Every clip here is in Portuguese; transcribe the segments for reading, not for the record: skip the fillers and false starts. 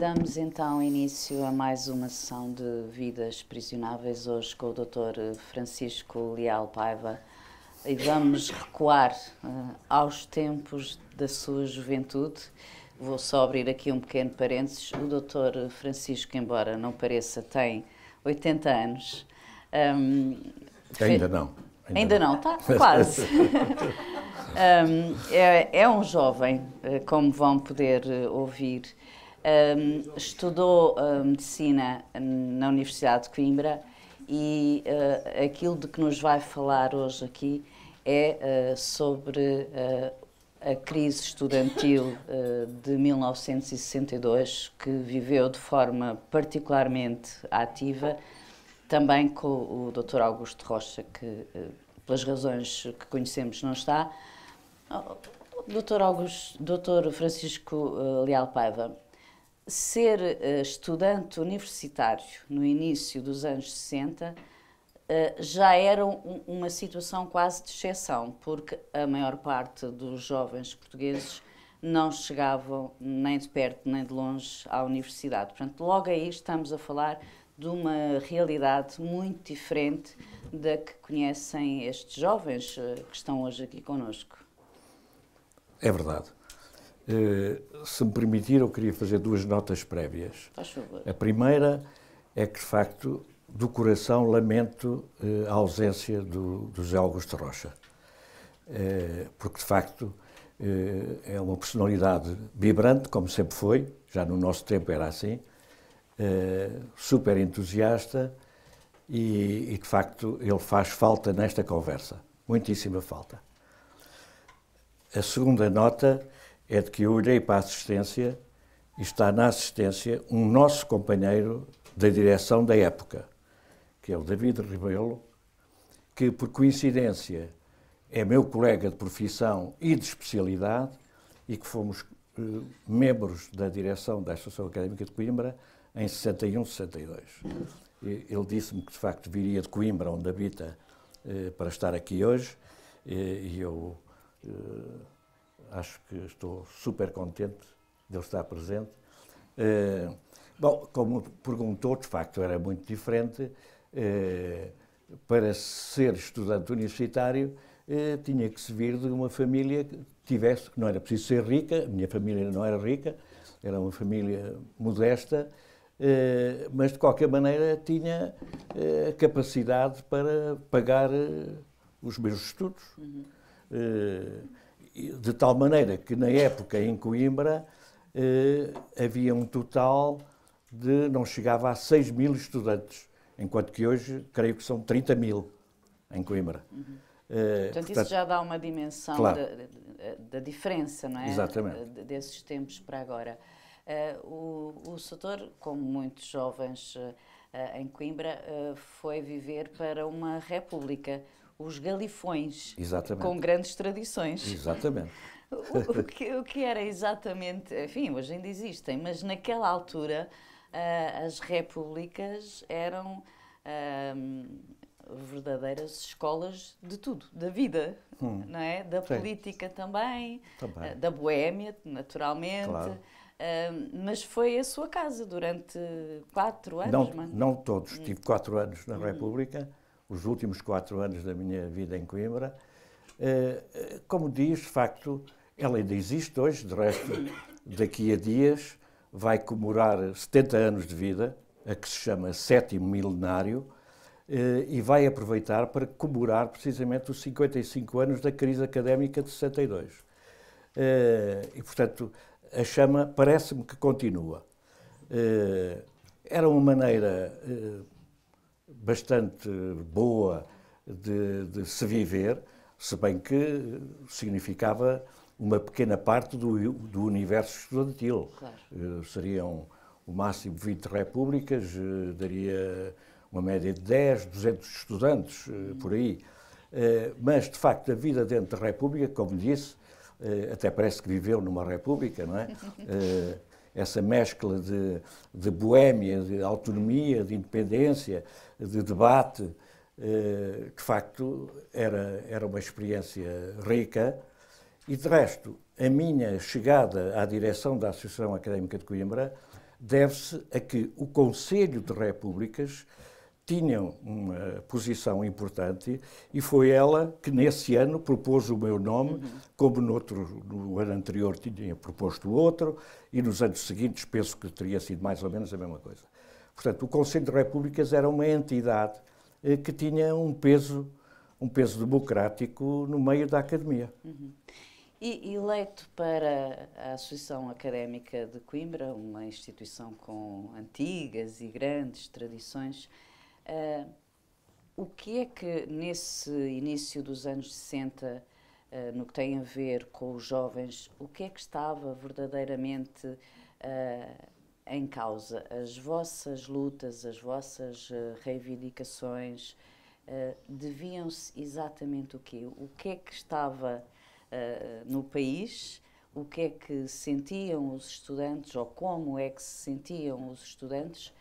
Damos então início a mais uma sessão de Vidas Prisionáveis, hoje com o Dr. Francisco Leal Paiva, e vamos recuar aos tempos da sua juventude. Vou só abrir aqui um pequeno parênteses. O Dr. Francisco, embora não pareça, tem 80 anos. Ainda não. Ainda não, está quase. É um jovem, como vão poder ouvir. Estudou medicina na Universidade de Coimbra e aquilo de que nos vai falar hoje aqui é sobre a crise estudantil de 1962, que viveu de forma particularmente ativa, também com o Dr. Augusto Rocha, que pelas razões que conhecemos não está. Dr. Francisco Leal Paiva, ser estudante universitário no início dos anos 60 já era uma situação quase de exceção, porque a maior parte dos jovens portugueses não chegavam nem de perto nem de longe à universidade. Portanto, logo aí estamos a falar de uma realidade muito diferente da que conhecem estes jovens que estão hoje aqui connosco. É verdade. Se me permitir, eu queria fazer duas notas prévias. Faz favor. A primeira é que, de facto, do coração lamento a ausência do José Augusto Rocha. Porque, de facto, é uma personalidade vibrante, como sempre foi, já no nosso tempo era assim, super entusiasta e, de facto, ele faz falta nesta conversa, muitíssima falta. A segunda nota é de que eu olhei para a assistência e está na assistência um nosso companheiro da direção da época, que é o David Rebelo, que, por coincidência, é meu colega de profissão e de especialidade e que fomos membros da direção da Associação Académica de Coimbra em 61, 62. Ele disse-me que, de facto, viria de Coimbra, onde habita, para estar aqui hoje, e eu acho que estou super contente de ele estar presente. Bom, como perguntou, de facto, era muito diferente. Para ser estudante universitário, tinha que se vir de uma família que tivesse, que não era preciso ser rica, a minha família não era rica, era uma família modesta, mas de qualquer maneira tinha a capacidade para pagar os meus estudos. De tal maneira que na época em Coimbra havia um total de, não chegava a 6.000 estudantes, enquanto que hoje creio que são 30.000 em Coimbra. Portanto, isso já dá uma dimensão, claro, da diferença, não é? Exatamente. Desses tempos para agora. O Soutor, como muitos jovens em Coimbra, foi viver para uma república, os Galifões. Exatamente. Com grandes tradições. Exatamente. O que era exatamente, enfim, hoje ainda existem, mas naquela altura as repúblicas eram verdadeiras escolas de tudo, da vida, não é? Da política também, da boémia, naturalmente. Claro. Mas foi a sua casa durante 4 anos? Não todos. Tive 4 anos na República, os últimos 4 anos da minha vida em Coimbra. Como diz, de facto, ela ainda existe hoje, de resto, daqui a dias vai comemorar 70 anos de vida, a que se chama 7º milenário, e vai aproveitar para comemorar precisamente os 55 anos da crise académica de 62. E, portanto, a chama parece-me que continua. Era uma maneira bastante boa de se viver, se bem que significava uma pequena parte do universo estudantil. Claro. Seriam o máximo 20 repúblicas, daria uma média de 10, 200 estudantes, por aí. Mas, de facto, a vida dentro da República, como disse, até parece que viveu numa república, não é? Essa mescla de boémia, de autonomia, de independência, de debate, de facto, era uma experiência rica. E, de resto, a minha chegada à direção da Associação Académica de Coimbra deve-se a que o Conselho de Repúblicas tinha uma posição importante e foi ela que nesse ano propôs o meu nome, como no ano anterior tinha proposto outro e nos anos seguintes penso que teria sido mais ou menos a mesma coisa. Portanto, o Conselho de Repúblicas era uma entidade que tinha um peso democrático no meio da academia. E eleito para a Associação Académica de Coimbra, uma instituição com antigas e grandes tradições, o que é que nesse início dos anos 60, no que tem a ver com os jovens, o que é que estava verdadeiramente em causa? As vossas lutas, as vossas reivindicações deviam-se exatamente o quê? O que é que estava no país? O que é que sentiam os estudantes ou como é que se sentiam os estudantes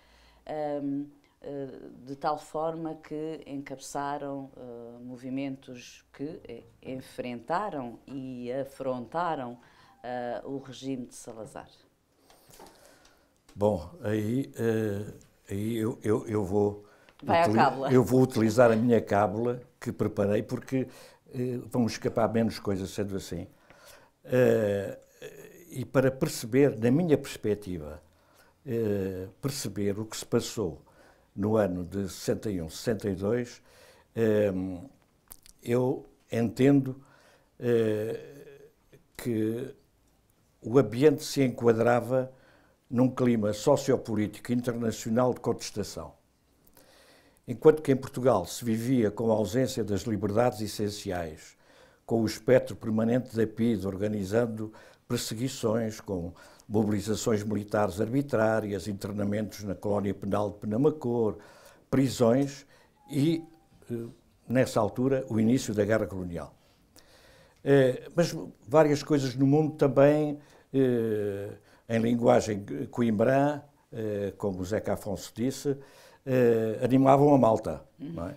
de tal forma que encabeçaram movimentos que enfrentaram e afrontaram o regime de Salazar? Bom, aí eu vou... Vai à cábula. Eu vou utilizar a minha cábula que preparei porque vão escapar menos coisas sendo assim. E para perceber, na minha perspectiva, perceber o que se passou no ano de 61, 62, eu entendo que o ambiente se enquadrava num clima sociopolítico internacional de contestação. Enquanto que em Portugal se vivia com a ausência das liberdades essenciais, com o espectro permanente da PIDE organizando perseguições, com mobilizações militares arbitrárias, internamentos na colónia penal de Penamacor, prisões e, nessa altura, o início da Guerra Colonial. Mas várias coisas no mundo também, em linguagem coimbrã, como o Zeca Afonso disse, animavam a malta, não é?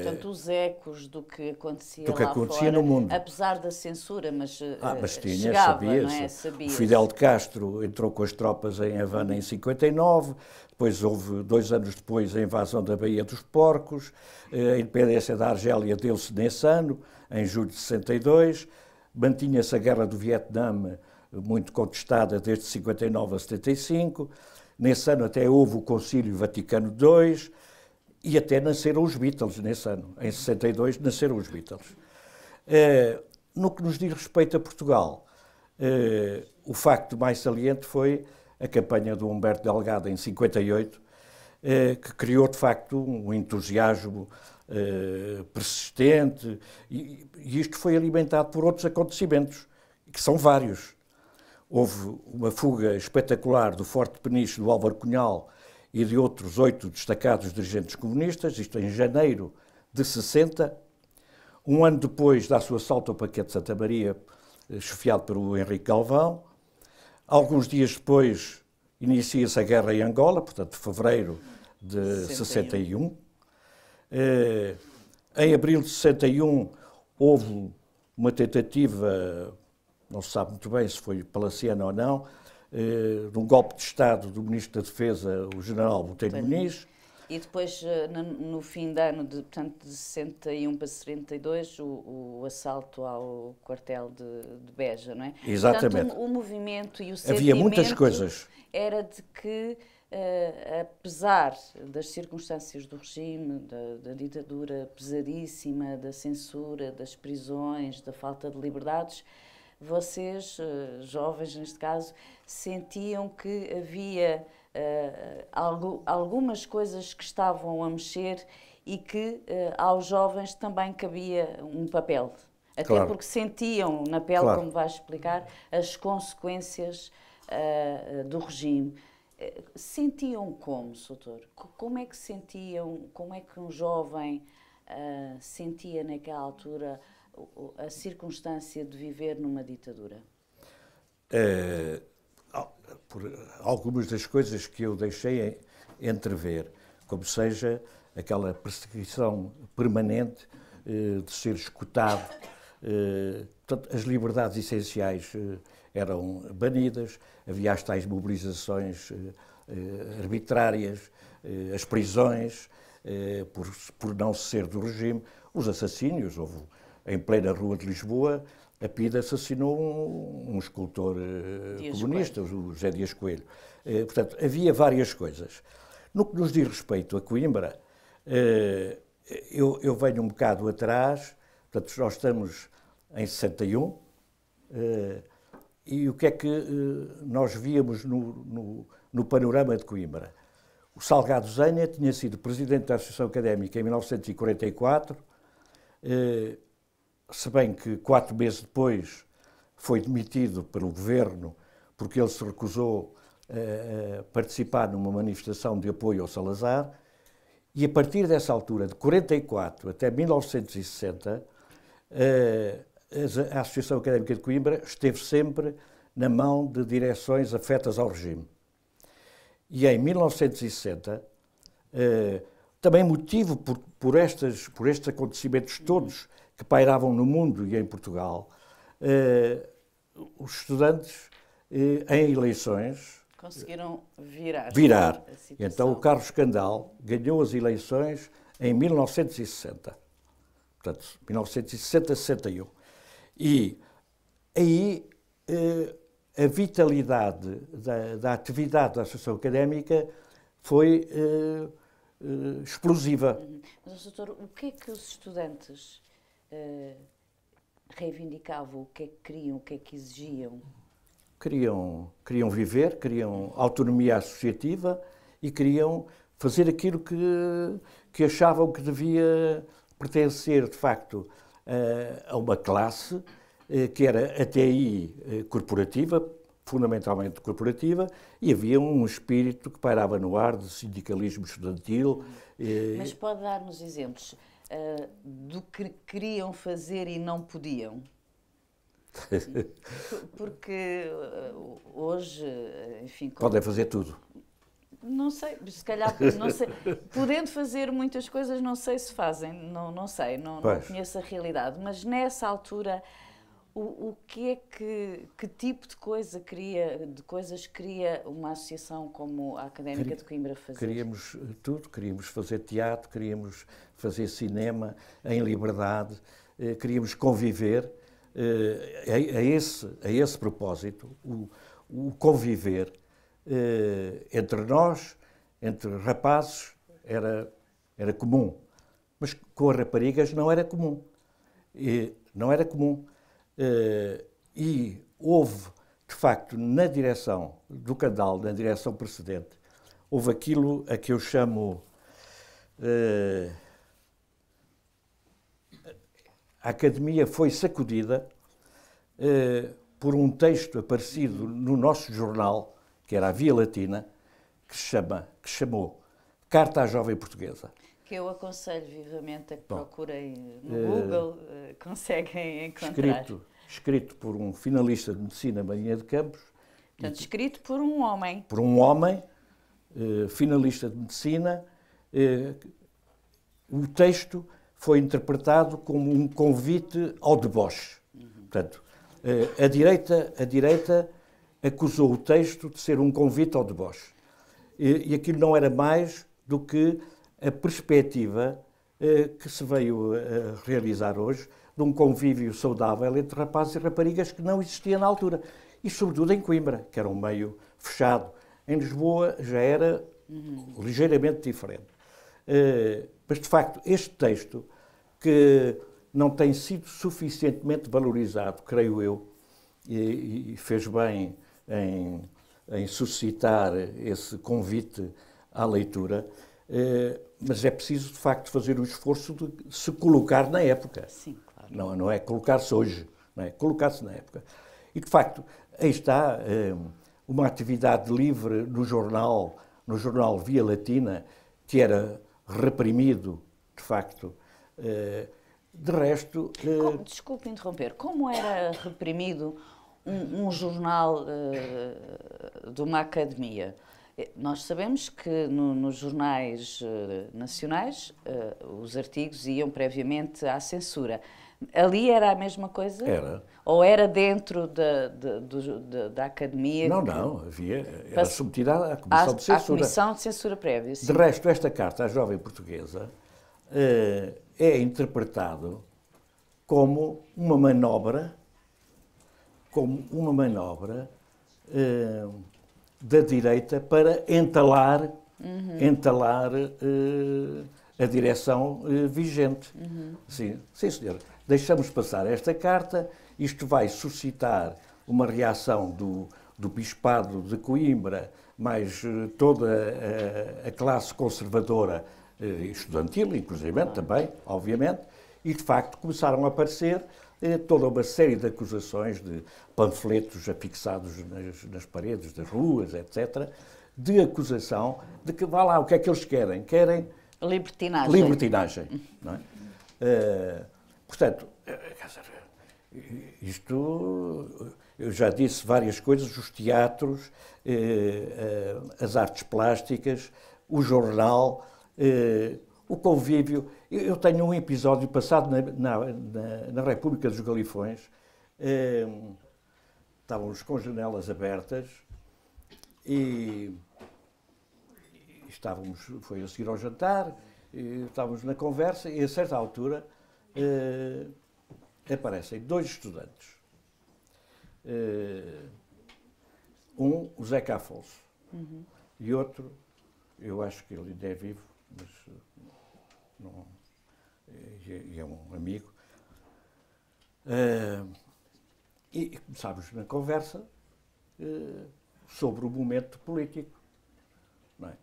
Portanto, os ecos do que acontecia do que lá acontecia fora, no mundo. Apesar da censura, mas tinha, chegava, sabia-se. não é? Sabia-se. O Fidel de Castro entrou com as tropas em Havana em 59, depois houve, 2 anos depois, a invasão da Baía dos Porcos, a independência da Argélia deu-se nesse ano, em julho de 62, mantinha-se a Guerra do Vietnã, muito contestada desde 59 a 75, nesse ano até houve o Concílio Vaticano II, e até nasceram os Beatles nesse ano. Em 62 nasceram os Beatles. No que nos diz respeito a Portugal, o facto mais saliente foi a campanha do Humberto Delgado em 58, que criou de facto um entusiasmo persistente, e isto foi alimentado por outros acontecimentos, que são vários. Houve uma fuga espetacular do Forte Peniche do Álvaro Cunhal e de outros 8 destacados dirigentes comunistas, isto em janeiro de 60. Um ano depois dá-se o assalto ao Paquete de Santa Maria, chefiado pelo Henrique Galvão. Alguns dias depois inicia-se a guerra em Angola, portanto, fevereiro de 61. Em abril de 61 houve uma tentativa, não se sabe muito bem se foi palaciana ou não, de um golpe de Estado do Ministro da Defesa, o General Botelho Muniz. E depois, no fim de ano, portanto, de 61 para 62, o assalto ao quartel de Beja, não é? Exatamente. Portanto, o movimento e o Havia muitas coisas. Era de que, apesar das circunstâncias do regime, da ditadura pesadíssima, da censura, das prisões, da falta de liberdades, vocês, jovens neste caso, sentiam que havia algumas coisas que estavam a mexer e que aos jovens também cabia um papel. Até claro. Porque sentiam na pele, claro. como vais explicar, as consequências do regime. Sentiam como, Soutor? Como é que sentiam, como é que um jovem sentia naquela altura a circunstância de viver numa ditadura? Por algumas das coisas que eu deixei entrever, como seja aquela perseguição permanente de ser escutado, portanto, as liberdades essenciais eram banidas, havia as tais mobilizações arbitrárias, as prisões, por não ser do regime, os assassínios. Houve, em plena rua de Lisboa, a PIDE assassinou um escultor comunista, o José Dias Coelho. Portanto, havia várias coisas. No que nos diz respeito a Coimbra, eu venho um bocado atrás, portanto, nós estamos em 61, e o que é que nós víamos no panorama de Coimbra? O Salgado Zenha tinha sido presidente da Associação Académica em 1944, se bem que 4 meses depois foi demitido pelo governo porque ele se recusou a participar numa manifestação de apoio ao Salazar, e a partir dessa altura, de 44 até 1960, a Associação Académica de Coimbra esteve sempre na mão de direções afetas ao regime. E em 1960, também motivo por estes acontecimentos todos que pairavam no mundo e em Portugal, os estudantes, em eleições, conseguiram virar. A situação. Então o Carlos Candal ganhou as eleições em 1960. Portanto, 1960-61. E aí a vitalidade da atividade da Associação Académica foi explosiva. Mas, doutor, o que é que os estudantes reivindicavam? O que é que queriam? O que é que exigiam? Queriam viver, queriam autonomia associativa e queriam fazer aquilo que achavam que devia pertencer, de facto, a uma classe que era até aí corporativa, fundamentalmente corporativa, e havia um espírito que pairava no ar de sindicalismo estudantil. Mas pode dar-nos exemplos do que queriam fazer e não podiam? Porque hoje, enfim... Podem fazer tudo. Não sei, se calhar, não sei. Podendo fazer muitas coisas, não sei se fazem, não sei, não conheço a realidade. Mas nessa altura, o que é que tipo de coisas queria uma associação como a Académica de Coimbra fazer? Queríamos tudo, queríamos fazer teatro, queríamos fazer cinema em liberdade, queríamos conviver. A esse propósito, o conviver entre nós, entre rapazes, era comum. Mas com as raparigas não era comum. Não era comum. E houve, de facto, na direção do Candal, na direção precedente, houve aquilo a que eu chamo... A Academia foi sacudida por um texto aparecido no nosso jornal, que era a Via Latina, que chamou Carta à Jovem Portuguesa. Que eu aconselho vivamente a que procurem no Google, conseguem encontrar. Escrito por um finalista de Medicina, Marinha de Campos. Portanto, escrito por um homem. Por um homem, finalista de Medicina. O texto foi interpretado como um convite ao deboche. Portanto, a direita acusou o texto de ser um convite ao deboche. E aquilo não era mais do que a perspectiva que se veio a realizar hoje de um convívio saudável entre rapazes e raparigas que não existia na altura. E, sobretudo, em Coimbra, que era um meio fechado. Em Lisboa já era ligeiramente diferente. Mas, de facto, este texto, que não tem sido suficientemente valorizado, creio eu, e fez bem em suscitar esse convite à leitura, mas é preciso, de facto, fazer o esforço de se colocar na época. Sim, claro. Não é colocar-se hoje, não é colocar-se na época. E, de facto, aí está uma atividade livre no jornal Via Latina, que era reprimido, de facto. De resto... Desculpe interromper. Como era reprimido um jornal de uma academia? Nós sabemos que nos jornais nacionais os artigos iam previamente à censura, Ali era a mesma coisa? Era. Ou era dentro da academia? Não, não, era submetida à Comissão de À Censura. Comissão de Censura Prévia, sim. De resto, esta carta à jovem portuguesa é interpretado como uma manobra da direita para entalar a direção vigente. Sim, sim, senhor. Deixamos passar esta carta, isto vai suscitar uma reação do Bispado de Coimbra, mais toda a classe conservadora, estudantil, inclusive também, obviamente, e de facto começaram a aparecer toda uma série de acusações, de panfletos afixados nas paredes das ruas, etc., de acusação de que, vá lá, o que é que eles querem? Querem libertinagem. Libertinagem. Não é? Portanto, isto, eu já disse várias coisas, os teatros, as artes plásticas, o jornal, o convívio. Eu tenho um episódio passado na República dos Galifões, estávamos com janelas abertas e foi a seguir ao jantar, estávamos na conversa e a certa altura aparecem dois estudantes. Um, o Zeca Afonso, e outro, eu acho que ele ainda é vivo, mas não, é um amigo. E começámos na conversa sobre o momento político. Não é?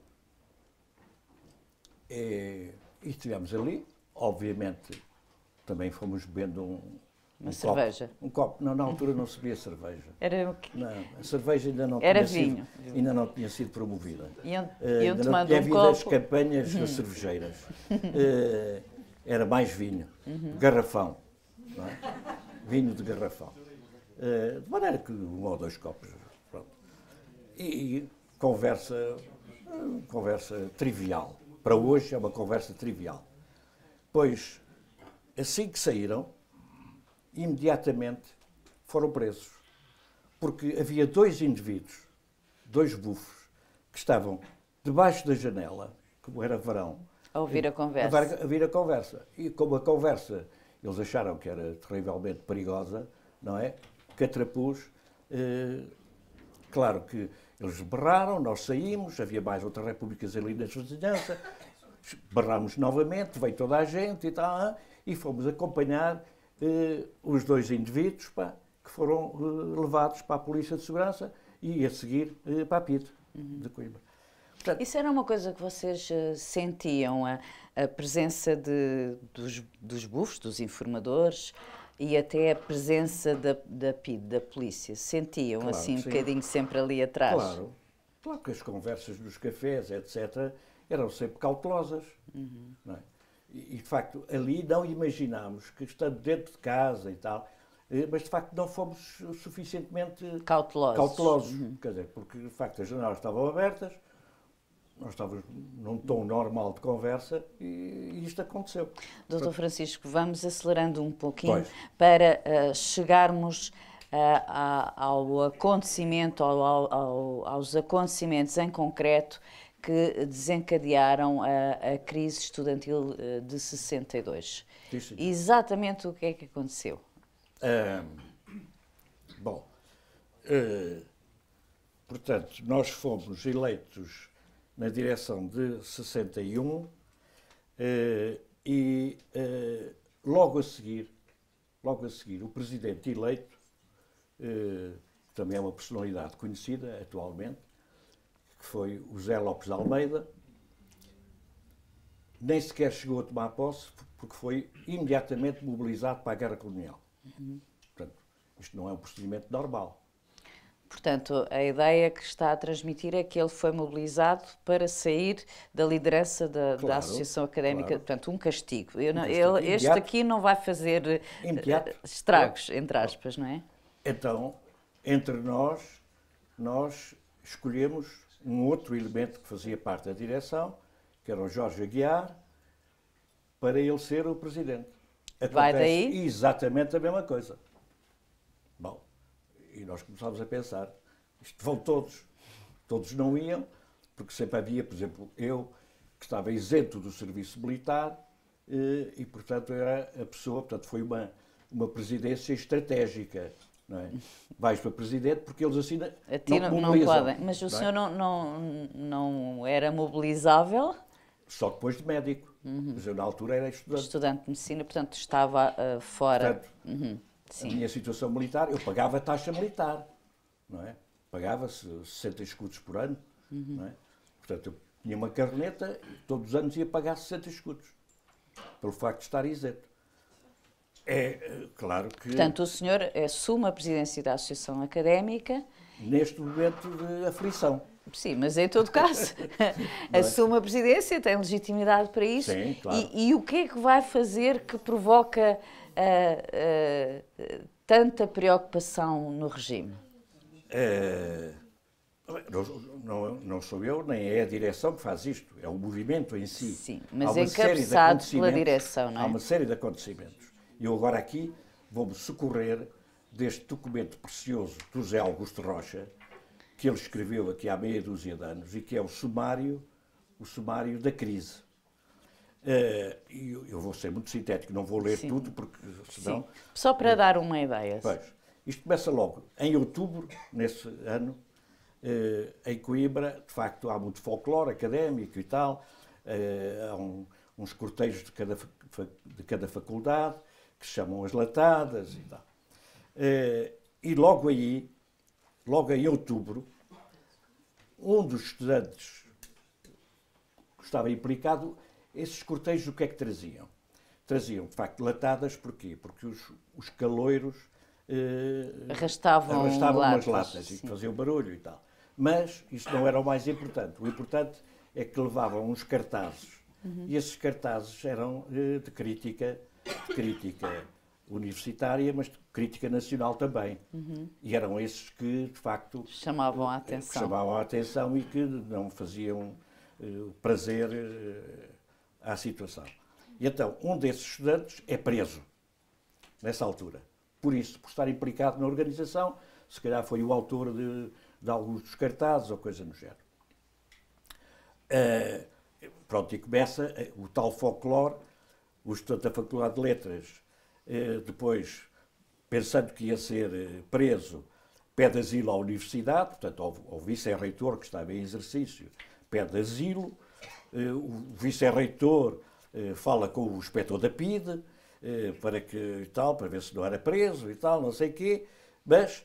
E estivemos ali, obviamente, também fomos bebendo uma cerveja. Um copo. Não, na altura não se bebia cerveja. Era o quê? Não, a cerveja ainda não era tinha vinho. Ainda não tinha sido promovida. Iam ainda tomando não tinha um havido copo. as campanhas das cervejeiras. Era mais vinho. Garrafão. Não é? Vinho de garrafão. De maneira que um ou dois copos. Pronto. E conversa trivial. Para hoje é uma conversa trivial. Pois, assim que saíram, imediatamente foram presos. Porque havia dois indivíduos, dois bufos, que estavam debaixo da janela, como era verão, a ouvir a conversa. A ouvir a conversa. E como a conversa, eles acharam que era terrivelmente perigosa, não é? Catrapus. Claro que eles berraram, nós saímos, havia mais outras repúblicas ali na vizinhança, berramos novamente, veio toda a gente e tal, e fomos acompanhar os dois indivíduos que foram levados para a Polícia de Segurança e a seguir para a PIDE de Coimbra. Portanto, isso era uma coisa que vocês sentiam, a presença dos bufos, dos informadores, e até a presença da PIDE, da polícia? Sentiam, claro, assim, um bocadinho sempre ali atrás? Claro que as conversas nos cafés, etc., eram sempre cautelosas. Não é? E, de facto, ali não imaginámos que, estando dentro de casa e tal, mas, de facto, não fomos suficientemente cautelosos. Quer dizer, porque, de facto, as janelas estavam abertas, nós estávamos num tom normal de conversa e isto aconteceu. Doutor Francisco, vamos acelerando um pouquinho para chegarmos ao acontecimento, aos acontecimentos em concreto que desencadearam a crise estudantil de 62. Sim, exatamente o que é que aconteceu? Portanto, nós fomos eleitos na direção de 61 e logo a seguir, o presidente eleito, que também é uma personalidade conhecida atualmente, que foi o Zé Lopes de Almeida, nem sequer chegou a tomar posse porque foi imediatamente mobilizado para a guerra colonial. Portanto, isto não é um procedimento normal. Portanto, a ideia que está a transmitir é que ele foi mobilizado para sair da liderança da Associação Académica, claro. Portanto, um castigo. Este aqui não vai fazer estragos, entre aspas, não é? Então, entre nós escolhemos um outro elemento que fazia parte da direção, que era o Jorge Aguiar, para ele ser o presidente. Vai daí? Exatamente a mesma coisa. Bom, e nós começámos a pensar, isto vão todos. Todos não iam, porque sempre havia, por exemplo, eu, que estava isento do serviço militar, e, portanto, era a pessoa, portanto, foi uma presidência estratégica. Não é? Vais para presidente porque eles assim não podem. Mas o senhor não era mobilizável? Só depois de médico. Mas eu, na altura, era estudante. Estudante de medicina, portanto, estava fora. Portanto, a minha situação militar, eu pagava a taxa militar, não é? Pagava-se 60 escudos por ano, não é? Portanto, eu tinha uma caderneta e todos os anos ia pagar 60 escudos, pelo facto de estar isento. É claro que... Portanto, o senhor assume a presidência da Associação Académica... Neste momento de aflição. Sim, mas em todo caso, assume a presidência, tem legitimidade para isso. Sim, claro. E o que é que vai fazer que provoca tanta preocupação no regime? Não sou eu, nem é a direção que faz isto, é o movimento em si. Sim, mas encabeçado pela direção, não é? Há uma série de acontecimentos. E eu agora aqui vou-me socorrer deste documento precioso do José Augusto Rocha, que ele escreveu aqui há meia dúzia de anos e que é o sumário da crise. Eu vou ser muito sintético, não vou ler tudo, porque senão... Sim. Só para dar uma ideia. Pois, isto começa logo em outubro, nesse ano, em Coimbra. De facto, há muito folclore académico e tal, há uns cortejos de cada faculdade, que se chamam as latadas e tal. E logo aí, logo em outubro, um dos estudantes que estava implicado, esses cortejos o que é que traziam? Traziam, de facto, latadas, porquê? Porque os caloiros arrastavam umas latas e faziam barulho e tal. Mas isso não era o mais importante. O importante é que levavam uns cartazes. E esses cartazes eram de crítica universitária, mas de crítica nacional também. E eram esses que, de facto, chamavam a atenção e que não faziam prazer à situação. E então, um desses estudantes é preso, nessa altura. Por isso, por estar implicado na organização, se calhar foi o autor de alguns dos cartazes ou coisa no género. Pronto, e começa o tal folclore. O estudante da Faculdade de Letras, depois, pensando que ia ser preso, pede asilo à universidade, portanto, ao vice-reitor, que estava em exercício, pede asilo. O vice-reitor fala com o inspetor da PIDE, para ver se não era preso e tal, não sei o quê, mas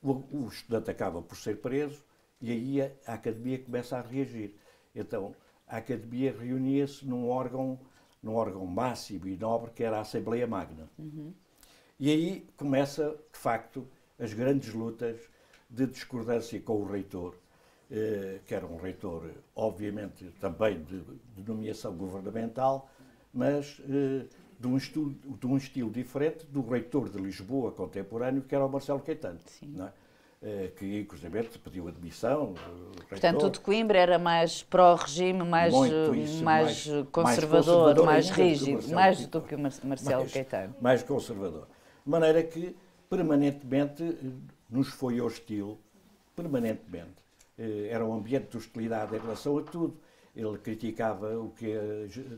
o estudante acaba por ser preso e aí a Academia começa a reagir. Então, a Academia reunia-se num órgão máximo e nobre, que era a Assembleia Magna. E aí começa, de facto, as grandes lutas de discordância com o reitor, que era um reitor, obviamente, também de nomeação governamental, mas de um estilo diferente do reitor de Lisboa contemporâneo, que era o Marcelo Caetano. Não é? Que, inclusive, pediu admissão. Portanto, o de Coimbra era mais pró-regime, mais conservador, mais rígido, mais do que o Marcelo Caetano. Mais conservador. De maneira que, permanentemente, nos foi hostil, permanentemente. Era um ambiente de hostilidade em relação a tudo. Ele criticava o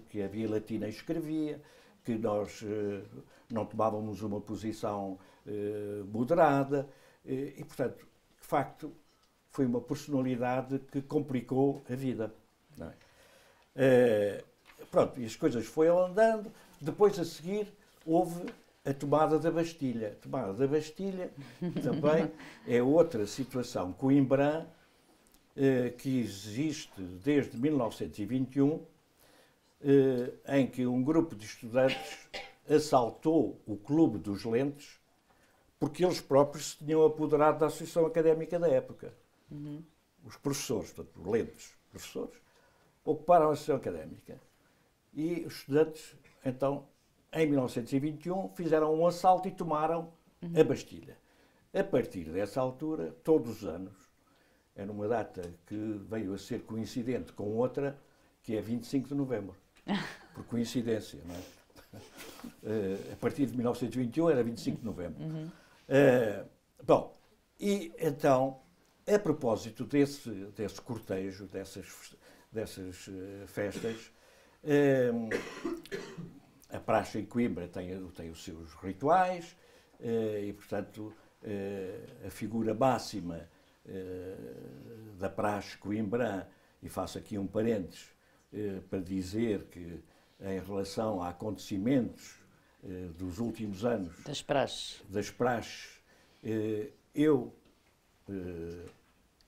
que a Via Latina escrevia, que nós não tomávamos uma posição moderada. E, portanto, de facto, foi uma personalidade que complicou a vida. Não é? Pronto, e as coisas foram andando. Depois, a seguir, houve a tomada da Bastilha. A tomada da Bastilha também é outra situação coimbrã que existe desde 1921, em que um grupo de estudantes assaltou o Clube dos Lentes, porque eles próprios se tinham apoderado da Associação Académica da época. Os professores, portanto, Lentes, professores, ocuparam a Associação Académica. E os estudantes, então, em 1921, fizeram um assalto e tomaram a Bastilha. A partir dessa altura, todos os anos, era uma data que veio a ser coincidente com outra, que é 25 de novembro. Por coincidência, não é? a partir de 1921 era 25 de novembro. Bom, e então, a propósito desse cortejo, dessas festas, a praxe em Coimbra tem os seus rituais e, portanto, a figura máxima da praxe coimbrã, e faço aqui um parênteses para dizer que, em relação a acontecimentos dos últimos anos, das praxes, eu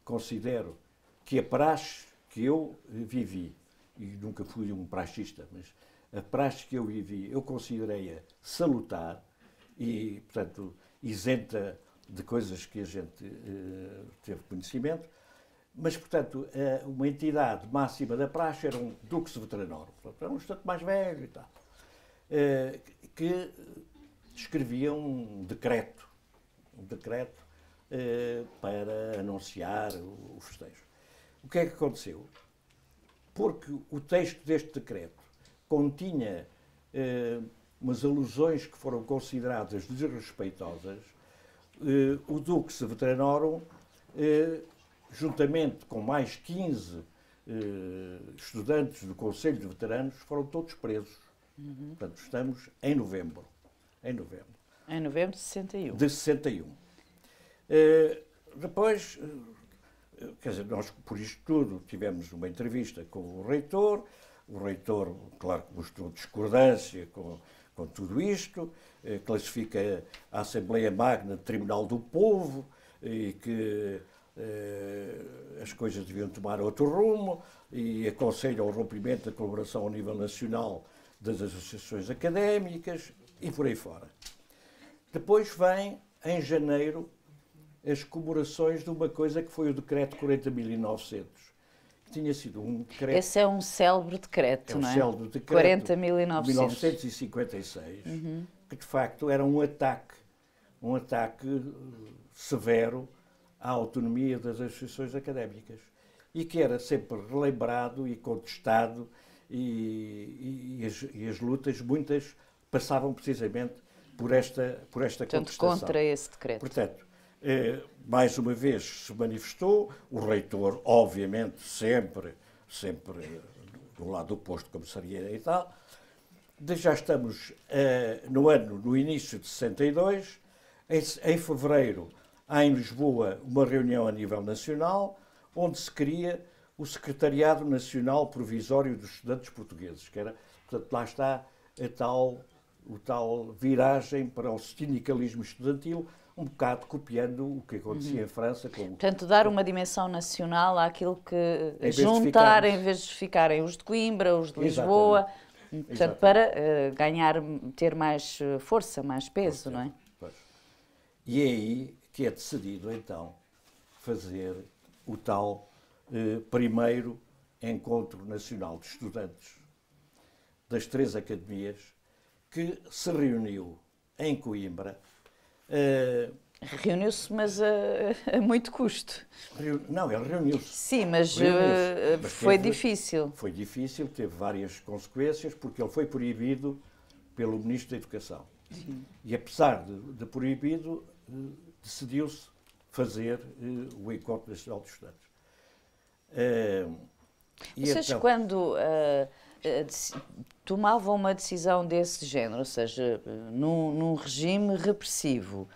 considero que a praxe que eu vivi, e nunca fui um praxista, mas a praxe que eu vivi, eu considerei-a salutar e, portanto, isenta de coisas que a gente teve conhecimento, mas, portanto, uma entidade máxima da praxe era um dux veteranor, portanto, era um estudante mais velho e tal, que escrevia um decreto para anunciar o festejo. O que é que aconteceu? Porque o texto deste decreto continha umas alusões que foram consideradas desrespeitosas, o Dux Veteranorum, juntamente com mais 15 estudantes do Conselho de Veteranos, foram todos presos. Portanto, estamos em novembro. Em novembro de 61. De 61. Depois, quer dizer, nós, por isto tudo, tivemos uma entrevista com o reitor, claro, que mostrou discordância com tudo isto, classifica a Assembleia Magna de Tribunal do Povo e que as coisas deviam tomar outro rumo e aconselha o rompimento da colaboração ao nível nacional das associações académicas e por aí fora. Depois vem, em janeiro, as comemorações de uma coisa que foi o Decreto 40.900, que tinha sido um decreto... Esse é um célebre decreto, não é? É um célebre decreto 40.900. de 1956, que de facto era um ataque severo à autonomia das associações académicas e que era sempre relembrado e contestado e as lutas, muitas, passavam precisamente por esta Portanto, contestação. contra esse decreto. Portanto, mais uma vez se manifestou, o reitor, obviamente, sempre do lado oposto, como seria e tal. Já estamos no início de 62, em fevereiro há em Lisboa uma reunião a nível nacional, onde se cria o Secretariado Nacional Provisório dos Estudantes Portugueses, que era, portanto, lá está o tal viragem para o sindicalismo estudantil, um bocado copiando o que acontecia em França. Portanto, dar uma dimensão nacional àquilo que juntar, em vez de ficarem os de Coimbra, os de Lisboa, portanto, para ter mais força, mais peso, não é? Pois. E é aí que é decidido, então, fazer o tal primeiro Encontro Nacional de Estudantes das 3 academias, que se reuniu em Coimbra. Reuniu-se, mas a muito custo. Não, ele reuniu-se. Sim, mas foi difícil. Foi difícil, teve várias consequências, porque ele foi proibido pelo Ministro da Educação. Sim. E apesar de proibido, decidiu-se fazer o Encontro Nacional de Estudantes. Vocês, então, quando tomavam uma decisão desse género, ou seja, num regime repressivo,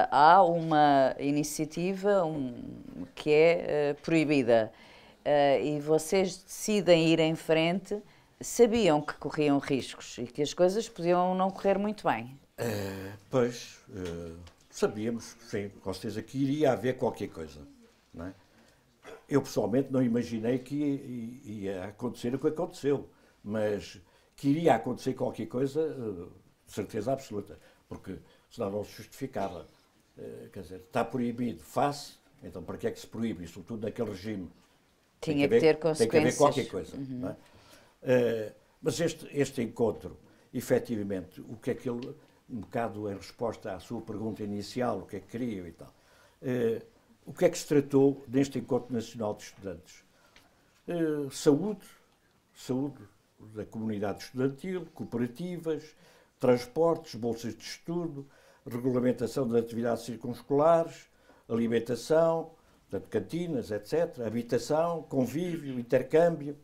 há uma iniciativa que é proibida e vocês decidem ir em frente, sabiam que corriam riscos e que as coisas podiam não correr muito bem? Sabíamos, sim, com certeza que iria haver qualquer coisa, não é? Eu, pessoalmente, não imaginei que ia acontecer o que aconteceu, mas que iria acontecer qualquer coisa, de certeza absoluta, porque senão não se justificava. Quer dizer, está proibido, então para que é que se proíbe? Isso tudo naquele regime. Tinha que ter consequências. Tem que haver qualquer coisa. Não é? Mas este encontro, efetivamente, o que é que ele, um bocado em resposta à sua pergunta inicial, o que é que queriam e tal, o que é que se tratou neste Encontro Nacional de Estudantes? Saúde da comunidade estudantil, cooperativas, transportes, bolsas de estudo, regulamentação das atividades circunscolares, alimentação, portanto, cantinas, etc., habitação, convívio, intercâmbio.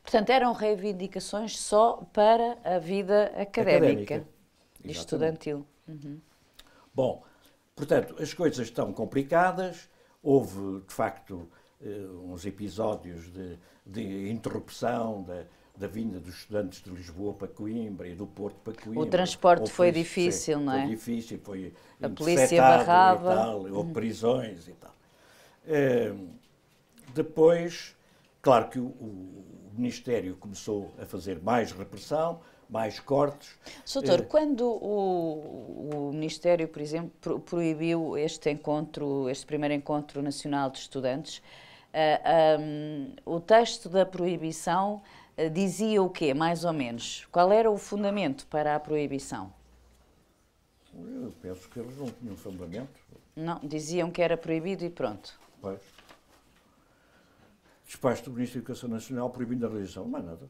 Portanto, eram reivindicações só para a vida académica e estudantil. Uhum. Bom, portanto, as coisas estão complicadas, houve, de facto, uns episódios de interrupção da vinda dos estudantes de Lisboa para Coimbra e do Porto para Coimbra. O transporte foi difícil, não é? Foi difícil, foi a polícia barrava. E tal, houve prisões e tal. Depois, claro que o Ministério começou a fazer mais repressão, mais cortes. Soutor, quando o Ministério, por exemplo, proibiu este primeiro encontro nacional de estudantes, o texto da proibição dizia o quê, mais ou menos? Qual era o fundamento para a proibição? Eu penso que eles não tinham fundamento. Não, diziam que era proibido e pronto. Pois. Despacho do Ministro da Educação Nacional proibindo a religião, não é nada.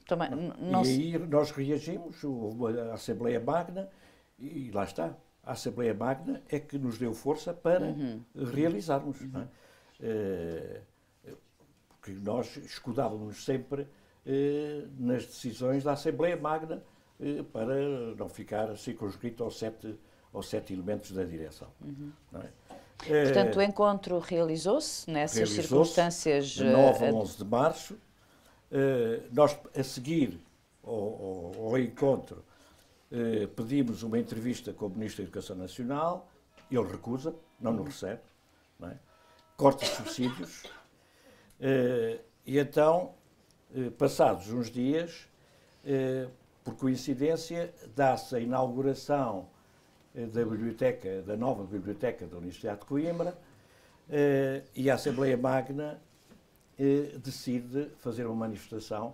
Também, não. E aí nós reagimos, houve a Assembleia Magna, e lá está. A Assembleia Magna é que nos deu força para realizarmos. Não é? Porque nós escudávamos sempre nas decisões da Assembleia Magna para não ficar circunscrito aos sete elementos da direção. Não é? Portanto, o encontro realizou-se nessas circunstâncias. De 9 a 11 de março. Nós, a seguir ao encontro, pedimos uma entrevista com o Ministro da Educação Nacional, ele recusa, não nos recebe, não é? Corta os subsídios, e então, passados uns dias, por coincidência, dá-se a inauguração da nova biblioteca da Universidade de Coimbra, e a Assembleia Magna decide fazer uma manifestação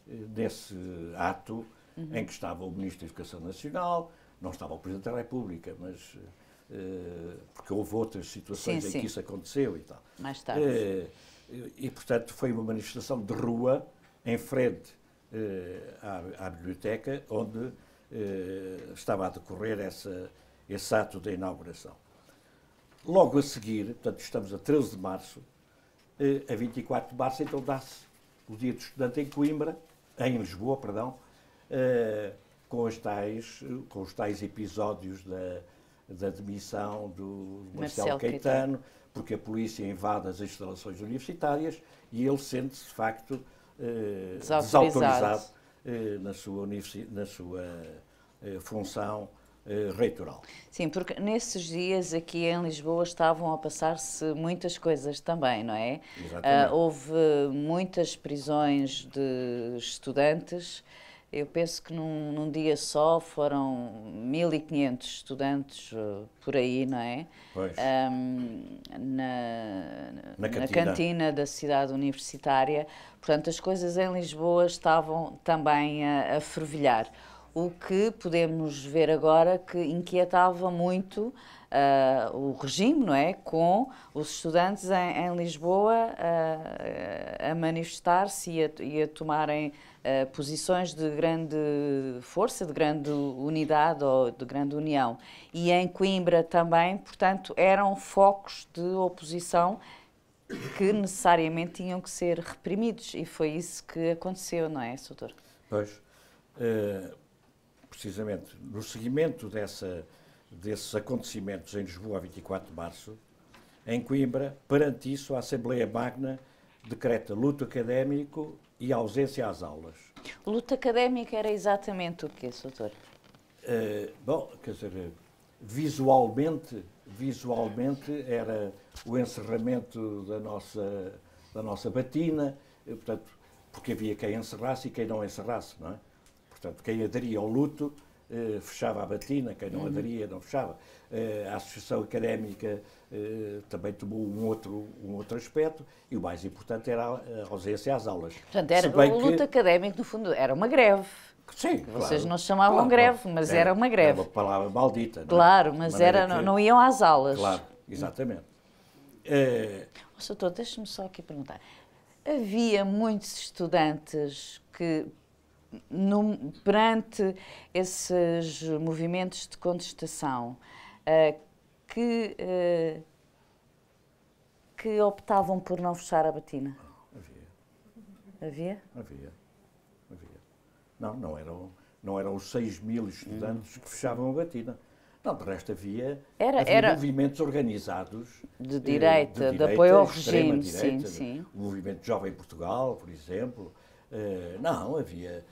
nesse ato em que estava o Ministro da Educação Nacional, não estava o Presidente da República, mas porque houve outras situações em que isso aconteceu e tal. Mais tarde. E, portanto, foi uma manifestação de rua em frente à biblioteca, onde estava a decorrer esse ato da inauguração. Logo a seguir, portanto, estamos a 13 de março, a 24 de março, então dá-se o Dia do Estudante em Coimbra, em Lisboa, perdão, com os tais episódios da demissão do Marcelo Caetano, porque a polícia invade as instalações universitárias e ele sente-se, de facto, desautorizado na sua função reitoral. Sim, porque nesses dias aqui em Lisboa estavam a passar-se muitas coisas também, não é? Houve muitas prisões de estudantes. Eu penso que num dia só foram 1.500 estudantes por aí, não é? Pois. Na cantina da cidade universitária. Portanto, as coisas em Lisboa estavam também a fervilhar. O que podemos ver agora que inquietava muito o regime, não é? Com os estudantes em Lisboa a manifestar-se e a tomarem posições de grande força, de grande unidade ou de grande união. E em Coimbra também, portanto, eram focos de oposição que necessariamente tinham que ser reprimidos. E foi isso que aconteceu, não é, Soutor? Pois. Precisamente, no seguimento desses acontecimentos em Lisboa, a 24 de março, em Coimbra, perante isso, a Assembleia Magna decreta luto académico e ausência às aulas. O luto académico era exatamente o quê, Soutor? Bom, quer dizer, visualmente era o encerramento da nossa batina, portanto, porque havia quem encerrasse e quem não encerrasse, não é? Portanto, quem aderia ao luto fechava a batina, quem não aderia não fechava. A Associação Académica também tomou um outro aspecto e o mais importante era a ausência às aulas. Portanto, o luto académico, no fundo, era uma greve. Sim, Vocês não chamavam greve, mas era uma greve. Era uma palavra maldita. Claro, mas não iam às aulas. Claro, exatamente. Soutor, deixe-me só aqui perguntar. Havia muitos estudantes que perante esses movimentos de contestação, que optavam por não fechar a batina? Havia? Havia. Não eram os 6.000 estudantes que fechavam a batina. Não, de resto havia movimentos organizados de direita, de apoio ao regime, sim. O movimento Jovem Portugal, por exemplo. Não, havia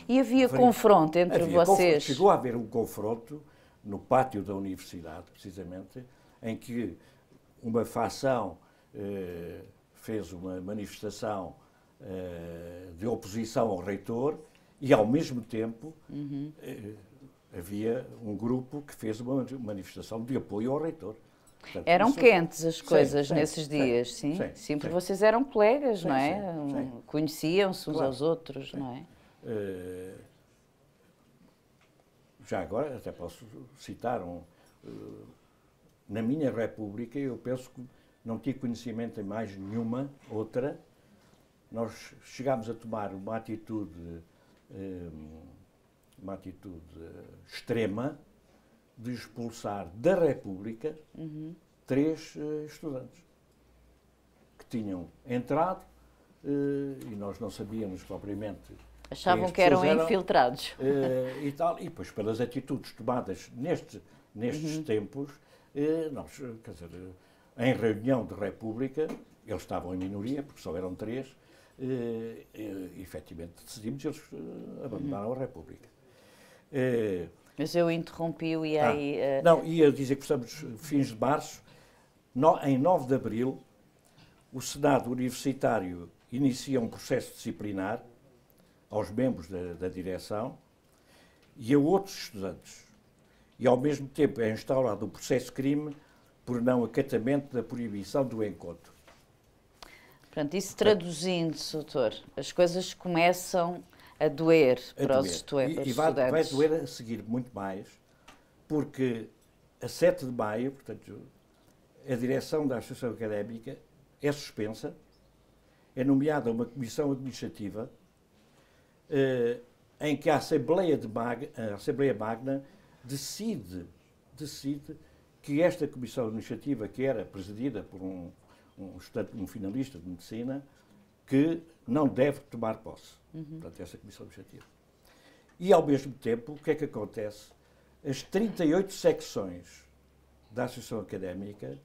e havia confronto entre vocês? Chegou a haver um confronto no pátio da universidade, precisamente, em que uma facção fez uma manifestação de oposição ao reitor e, ao mesmo tempo, havia um grupo que fez uma manifestação de apoio ao reitor. Portanto, eram quentes as coisas nesses dias, sim? Sim, porque vocês eram colegas, não é? Conheciam-se uns aos outros, não é? Já agora, até posso citar, na minha República, eu penso que não tive conhecimento em mais nenhuma outra. Nós chegámos a tomar uma atitude extrema de expulsar da República 3 estudantes que tinham entrado e nós não sabíamos propriamente. Achavam que eram infiltrados. E tal, e depois pelas atitudes tomadas nestes tempos, nós, quer dizer, em reunião de República, eles estavam em minoria, porque só eram 3, efetivamente decidimos, eles abandonaram a República. Mas eu interrompi-o e aí... Não, ia dizer que estamos fins de março, em 9 de abril, o Senado Universitário inicia um processo disciplinar aos membros da direção e a outros estudantes. E, ao mesmo tempo, é instaurado um processo-crime por não acatamento da proibição do encontro. Portanto, isso traduzindo-se, doutor, as coisas começam a doer para os estudantes. E vai doer a seguir muito mais, porque a 7 de maio, portanto, a direção da Associação Académica é suspensa, é nomeada uma comissão administrativa em que a Assembleia Magna decide que esta comissão administrativa, que era presidida por um finalista de medicina, que não deve tomar posse. Portanto, essa comissão administrativa. E, ao mesmo tempo, o que é que acontece? As 38 secções da Associação Académica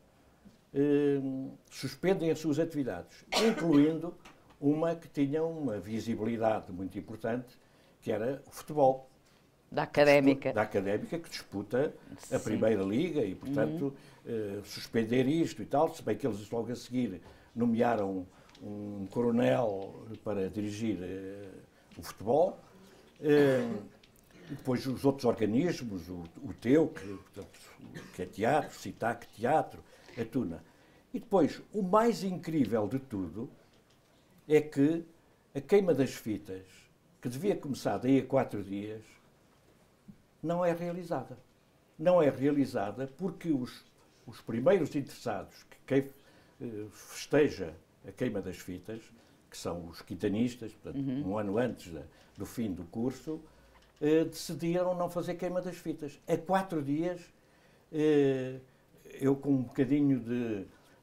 suspendem as suas atividades, incluindo uma que tinha uma visibilidade muito importante, que era o futebol. Da Académica. Da Académica, que disputa a Primeira Liga e, portanto, suspender isto e tal, se bem que eles logo a seguir nomearam um coronel para dirigir o futebol. E depois os outros organismos, o TEU, que é teatro, CITAC Teatro, a Tuna. E depois, o mais incrível de tudo é que a queima das fitas, que devia começar daí a 4 dias, não é realizada. Não é realizada porque os primeiros interessados, que quem festeja a queima das fitas, que são os quintanistas, portanto, um ano antes do fim do curso, decidiram não fazer queima das fitas. A 4 dias, eu com um bocadinho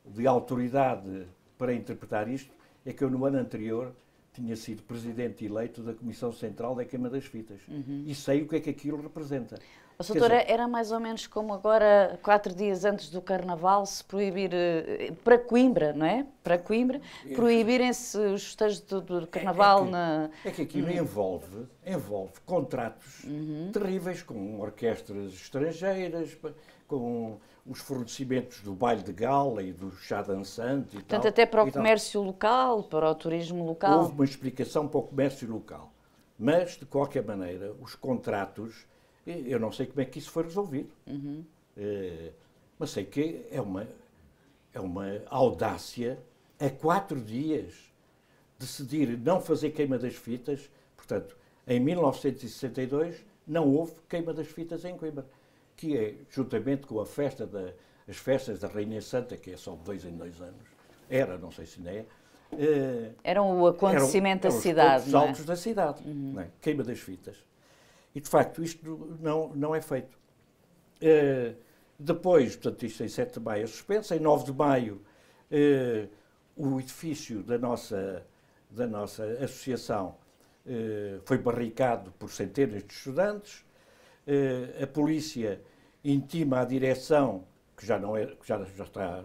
de autoridade para interpretar isto, é que eu no ano anterior tinha sido presidente eleito da Comissão Central da Queima das Fitas. E sei o que é que aquilo representa. Doutora, era mais ou menos como agora, 4 dias antes do Carnaval, se proibir, para Coimbra, não é? Para Coimbra, proibirem-se os festejos do Carnaval É que aquilo envolve contratos terríveis com orquestras estrangeiras, com os fornecimentos do baile de gala e do chá dançante e Portanto, até para o comércio local, para o turismo local. Houve uma explicação para o comércio local. Mas, de qualquer maneira, os contratos, eu não sei como é que isso foi resolvido. Mas sei que é uma audácia a 4 dias decidir não fazer queima das fitas. Portanto, em 1962 não houve queima das fitas em Coimbra, que é, juntamente com as festas da Rainha Santa, que é só de 2 em 2 anos, era, não sei se ainda é, Eram o acontecimento da cidade, os pontos altos da cidade, não é? Queima das fitas. E, de facto, isto não é feito. Depois, portanto, isto em 7 de maio é suspenso, em 9 de maio o edifício da nossa associação foi barricado por centenas de estudantes, a polícia intima a direção, que já está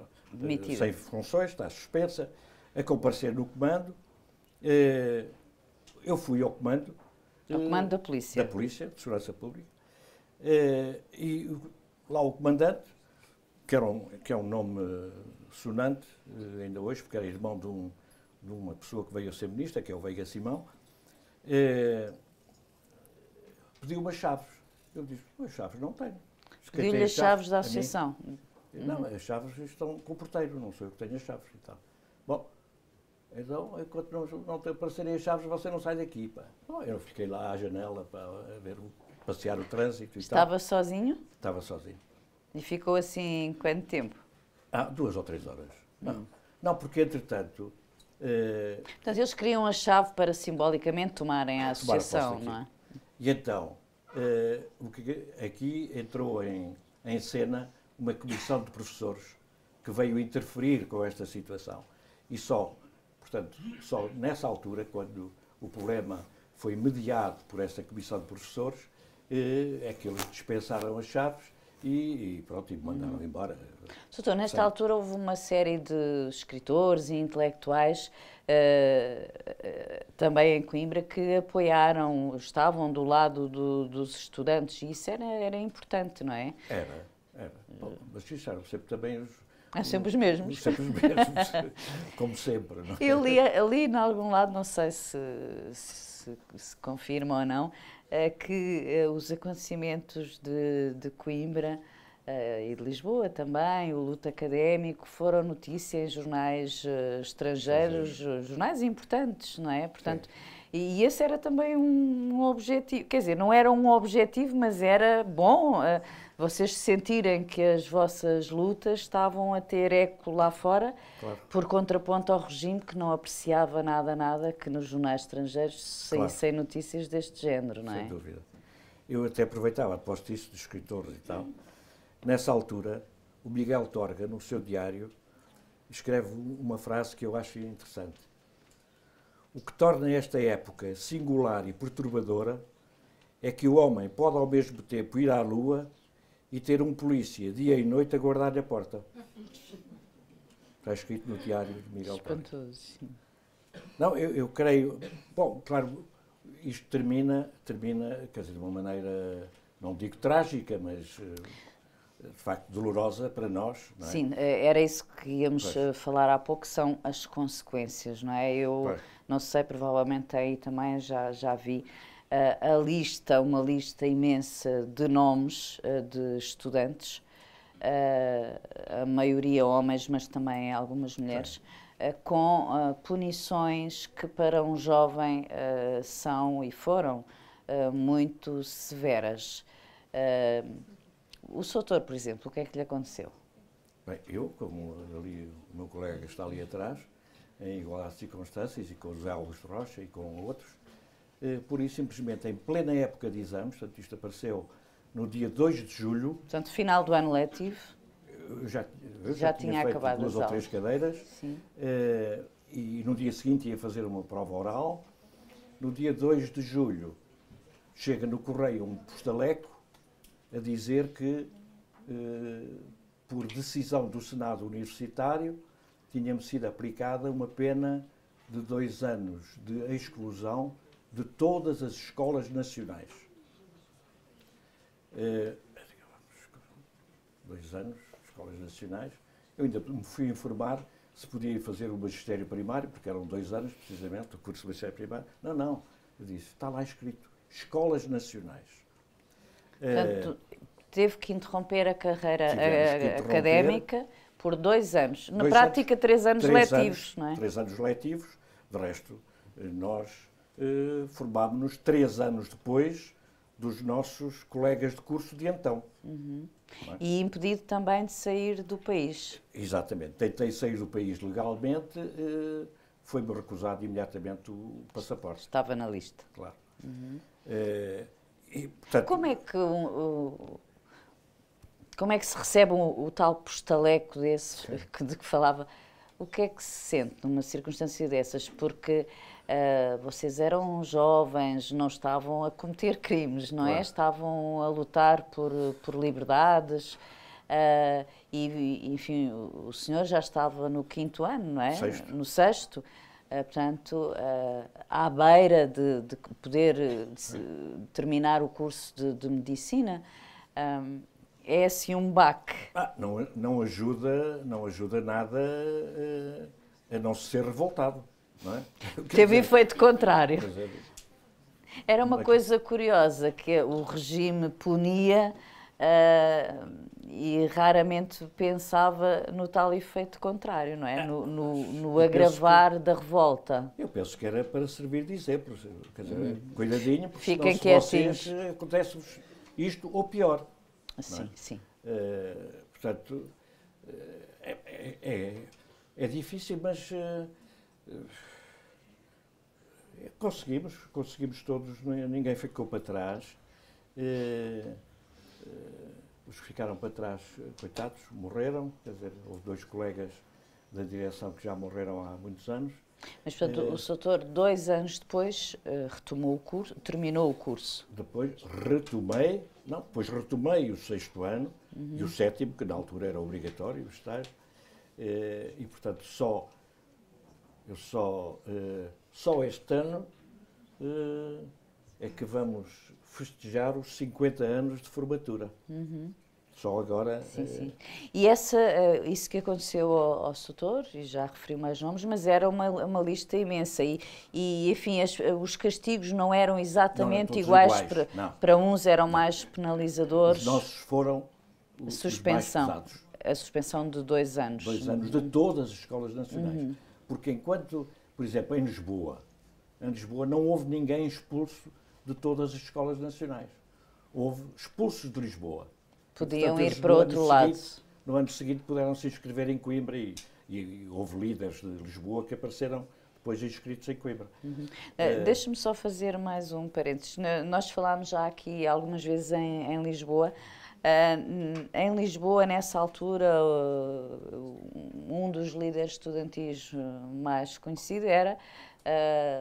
sem funções, está suspensa, a comparecer no comando. Eu fui ao comando. Ao comando da polícia. Da Polícia, de Segurança Pública. E lá o comandante, que é um nome sonante, ainda hoje, porque era irmão de uma pessoa que veio a ser ministra, que é o Veiga Simão, pediu-me as chaves. Eu disse, as chaves não tenho. Pediu-lhe as chaves da associação? Não, as chaves estão com o porteiro, não sou eu que tenho as chaves. Então. Bom, então, enquanto não aparecerem as chaves, você não sai daqui. Pá. Bom, eu fiquei lá à janela para passear o trânsito e Estava sozinho? Estava sozinho. E ficou assim quanto tempo? 2 ou 3 horas. Não, porque entretanto... Portanto, eles queriam a chave para simbolicamente tomarem a associação, não é? E então, aqui entrou em cena uma comissão de professores que veio interferir com esta situação. E portanto, só nessa altura, quando o problema foi mediado por esta comissão de professores, é que eles dispensaram as chaves e pronto, e me mandaram embora. Doutor, nesta altura houve uma série de escritores e intelectuais também em Coimbra que apoiaram, estavam do lado dos estudantes e isso era importante, não é? Era. Bom, mas isso eram sempre também sempre os mesmos. Sempre os mesmos, como sempre. Não é? Eu li em algum lado, não sei se confirma ou não, que os acontecimentos de Coimbra e de Lisboa também, o luto académico, foram notícia em jornais estrangeiros, jornais importantes, não é? Portanto, e esse era também um objetivo, quer dizer, não era um objetivo, mas era bom vocês sentirem que as vossas lutas estavam a ter eco lá fora, claro, por contraponto ao regime que não apreciava nada que nos jornais estrangeiros saíssem notícias deste género, não é? Sem dúvida. Eu até aproveitava, após isso, dos escritores e tal. Nessa altura, o Miguel Torga, no seu diário, escreve uma frase que eu acho interessante. O que torna esta época singular e perturbadora é que o homem pode ao mesmo tempo ir à Lua e ter um polícia dia e noite a guardar-lhe a porta. Está escrito no diário de Miguel Torga. Espantoso, sim. Não, eu creio... Bom, claro, isto termina, quer dizer, de uma maneira, não digo trágica, mas... de facto, dolorosa para nós. Não é? Sim, era isso que íamos falar há pouco, são as consequências, não é? Eu não sei, provavelmente aí também já vi uma lista imensa de nomes de estudantes, a maioria homens, mas também algumas mulheres, com punições que para um jovem são e foram muito severas. O Soutor, por exemplo, o que é que lhe aconteceu? Bem, eu, como ali, o meu colega está ali atrás, em igualdade de circunstâncias, e com o José Augusto Rocha e com outros, por isso, simplesmente, em plena época de exames, portanto, isto apareceu no dia 2 de julho... Portanto, final do ano letivo? Eu já tinha feito acabado 2 ou 3 cadeiras, sim. E no dia seguinte ia fazer uma prova oral. No dia 2 de julho, chega no correio um postaleco a dizer que, por decisão do Senado Universitário, tinha-me sido aplicada uma pena de 2 anos de exclusão de todas as escolas nacionais. 2 anos, escolas nacionais. Eu ainda me fui informar se podia fazer o magistério primário, porque eram 2 anos, precisamente, o curso de magistério primário. Não. Eu disse, está lá escrito, escolas nacionais. Portanto, teve que interromper a carreira académica por 2 anos. Na prática, 3 anos letivos, não é? 3 anos letivos. De resto, nós formámos-nos 3 anos depois dos nossos colegas de curso de então. Uhum. É? E impedido também de sair do país. Exatamente. Tentei sair do país legalmente, foi-me recusado imediatamente o passaporte. Estava na lista. Claro. E, portanto, como é que se recebe o tal postaleco desse de que falava? O que é que se sente numa circunstância dessas? Porque vocês eram jovens, não estavam a cometer crimes, não é? Claro. Estavam a lutar por liberdades. Enfim, o senhor já estava no 5º ano, não é? Sexto. No 6º. Portanto, à beira de poder terminar o curso de medicina, é assim um baque. Não ajuda nada a não se ser revoltado, não é? Teve efeito contrário. É. Era uma coisa curiosa, que o regime punia e raramente pensava no tal efeito contrário, não é? No agravar da revolta. Eu penso que era para servir de exemplo. Quer dizer, cuidadinho, porque Fiquem senão, se quietinhos. vocês acontece-vos isto ou pior. Sim, sim. Portanto, é difícil, mas conseguimos todos, ninguém ficou para trás. Os que ficaram para trás, coitados, morreram, quer dizer, houve 2 colegas da direção que já morreram há muitos anos. Mas, portanto, o doutor, 2 anos depois, retomou o curso, terminou o curso. Depois retomei o 6º ano e o 7º, que na altura era obrigatório estar, e, portanto, só este ano é que vamos festejar os 50 anos de formatura. Só agora... Sim. E isso que aconteceu ao Soutor, e já referi mais nomes, mas era uma lista imensa. E enfim, os castigos não eram exatamente iguais. Para uns eram mais penalizadores. Os nossos foram os mais pesados. A suspensão de 2 anos. 2 anos de todas as escolas nacionais. Porque enquanto, por exemplo, em Lisboa não houve ninguém expulso de todas as escolas nacionais. Houve expulsos de Lisboa. Podiam ir para outro lado. No ano seguinte puderam se inscrever em Coimbra e houve líderes de Lisboa que apareceram depois inscritos em Coimbra. Deixe-me só fazer mais um parênteses. Nós falámos já aqui algumas vezes em Lisboa. Em Lisboa, nessa altura, um dos líderes estudantis mais conhecido era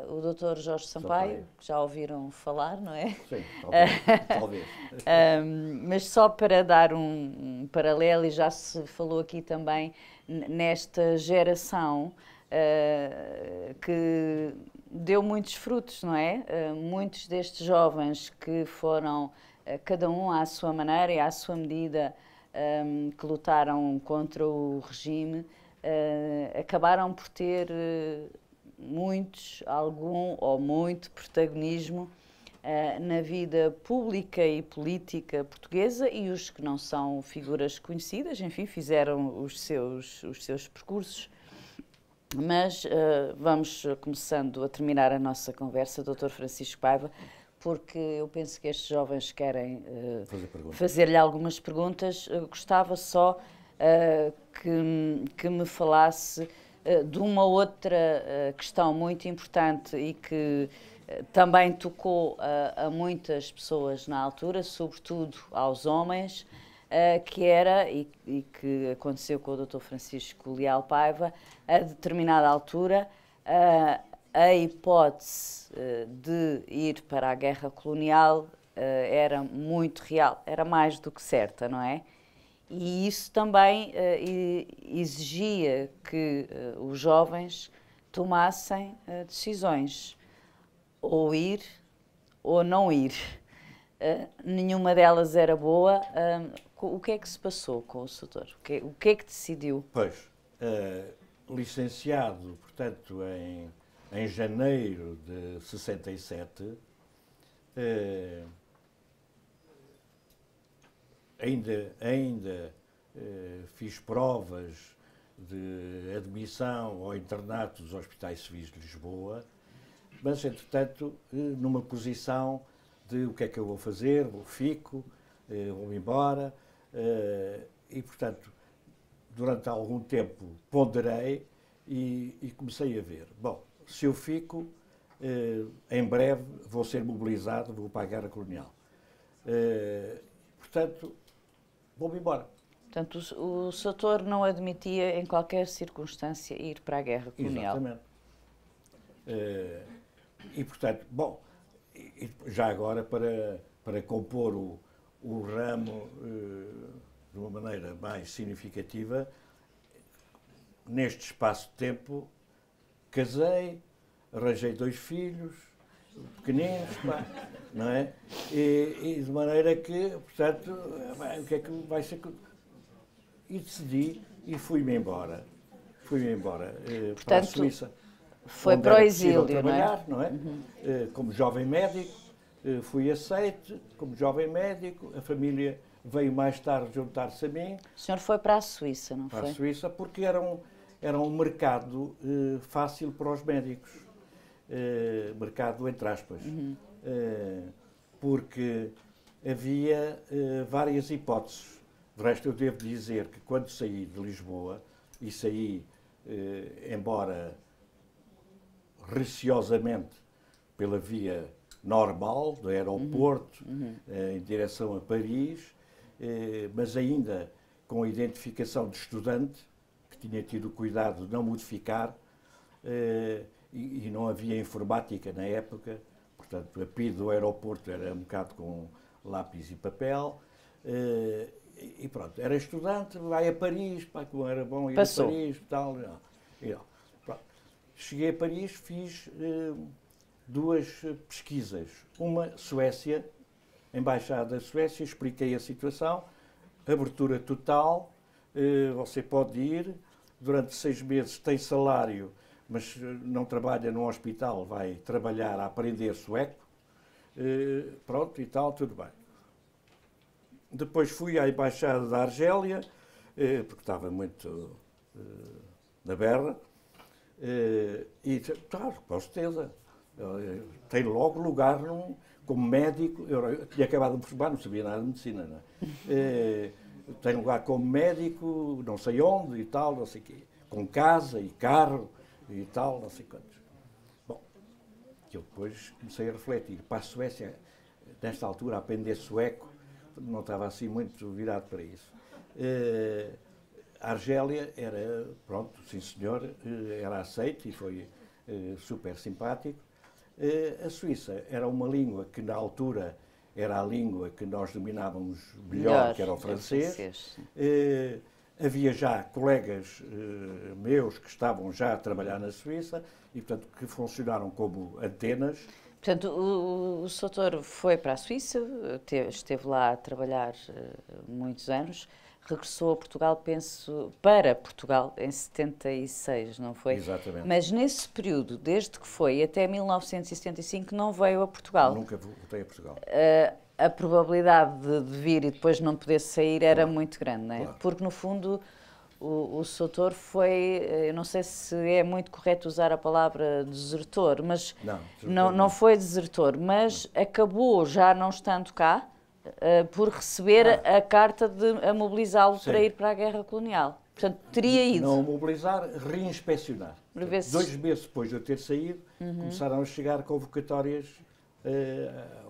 o Dr. Jorge Sampaio, que já ouviram falar, não é? Sim, talvez. Mas só para dar um paralelo, e já se falou aqui também, nesta geração que deu muitos frutos, não é? Muitos destes jovens que foram, cada um à sua maneira e à sua medida, que lutaram contra o regime, acabaram por ter algum ou muito protagonismo na vida pública e política portuguesa, e os que não são figuras conhecidas, enfim, fizeram os seus percursos. Mas vamos começando a terminar a nossa conversa, Dr. Francisco Paiva, porque eu penso que estes jovens querem fazer-lhe algumas perguntas. Gostava só que me falasse de uma outra questão muito importante e que também tocou a muitas pessoas na altura, sobretudo aos homens, que era, e que aconteceu com o Dr. Francisco Leal Paiva, a determinada altura, a hipótese de ir para a guerra colonial era muito real, era mais do que certa, não é? E isso também exigia que os jovens tomassem decisões, ou ir ou não ir. Nenhuma delas era boa. O que é que se passou com o Soutor? O que é que decidiu? Pois, licenciado, portanto, em janeiro de 67, ainda fiz provas de admissão ao internato dos Hospitais Civis de Lisboa, mas, entretanto, numa posição de o que é que eu vou fazer, fico, vou-me embora, e, portanto, durante algum tempo ponderei e comecei a ver, bom, se eu fico, em breve vou ser mobilizado, vou para a guerra colonial. Portanto, vou-me embora. Portanto, o Soutor não admitia em qualquer circunstância ir para a guerra colonial. Exatamente. E, portanto, bom, já agora para compor o ramo de uma maneira mais significativa, neste espaço de tempo, casei, arranjei 2 filhos, pequeninos, pá, não é? E de maneira que, portanto, o que é que vai ser... E decidi e fui-me embora. Portanto, para a Suíça. Foi para o exílio, trabalhar, não é? Como jovem médico, fui aceite como jovem médico, a família veio mais tarde juntar-se a mim. O senhor foi para a Suíça, não foi? Para a Suíça, porque era um mercado fácil para os médicos. Mercado entre aspas. Porque havia várias hipóteses. De resto, eu devo dizer que quando saí de Lisboa, e saí, embora receosamente pela via normal, do aeroporto, em direção a Paris, mas ainda com a identificação de estudante, que tinha tido o cuidado de não modificar, e não havia informática na época, portanto, a PID do aeroporto era um bocado com lápis e papel, e pronto, era estudante, vai a Paris, pá, como era bom ir Passou. a Paris, tal. Pronto. Cheguei a Paris, fiz 2 pesquisas. Uma, Suécia, Embaixada da Suécia, expliquei a situação, abertura total, você pode ir, durante 6 meses tem salário, mas não trabalha num hospital, vai trabalhar a aprender sueco, pronto e tal, tudo bem. Depois fui à Embaixada da Argélia, porque estava muito na berra, e, claro, com certeza, tem logo lugar como médico. Eu tinha acabado de me formar, não sabia nada de medicina, não é? Tem lugar como médico, não sei onde e tal, não sei o quê, com casa e carro e tal, não sei quantos. Bom, eu depois comecei a refletir. Para a Suécia, nesta altura, aprender sueco, não estava assim muito virado para isso. A Argélia era, pronto, sim senhor, era aceito e foi super simpático. A Suíça era uma língua que na altura era a língua que nós dominávamos melhor, que era o francês. Havia já colegas meus que estavam já a trabalhar na Suíça e, portanto, que funcionaram como antenas. Portanto, o Soutor foi para a Suíça, esteve lá a trabalhar muitos anos, regressou a Portugal, penso, para Portugal em 76, não foi? Exatamente. Mas nesse período, desde que foi até 1975, não veio a Portugal. Nunca voltei a Portugal. A probabilidade de vir e depois não poder sair era muito grande, não é? Claro. Porque, no fundo, o Soutor foi, eu não sei se é muito correto usar a palavra desertor, mas não foi desertor, mas acabou, já não estando cá, por receber a carta a mobilizá-lo para ir para a guerra colonial. Portanto, teria ido. Não mobilizar, reinspecionar. 2 meses depois de eu ter saído, começaram a chegar convocatórias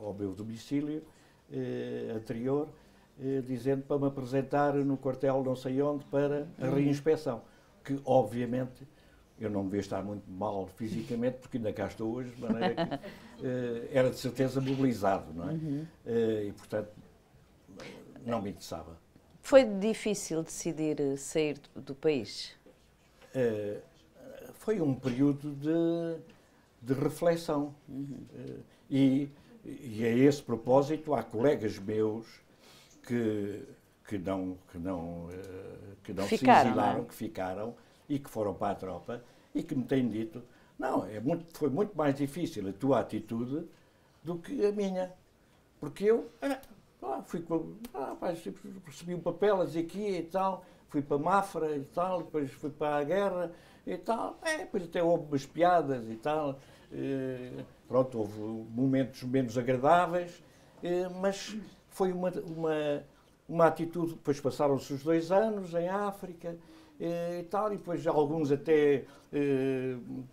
ao meu domicílio anterior, dizendo para me apresentar no quartel não sei onde para a reinspeção, que obviamente eu não devia estar muito mal fisicamente, porque ainda cá estou hoje, de maneira que era de certeza mobilizado, não é? E portanto não me interessava. Foi difícil decidir sair do país? Foi um período de reflexão. E a esse propósito há colegas meus que não se exilaram, que ficaram e que foram para a tropa e que me têm dito, não, foi muito mais difícil a tua atitude do que a minha. Porque eu recebi um papel a dizer aqui e tal, fui para Mafra e tal, depois fui para a guerra e tal, depois até houve umas piadas e tal, pronto, houve momentos menos agradáveis, mas foi uma atitude. Depois passaram-se os 2 anos em África e tal, e depois alguns até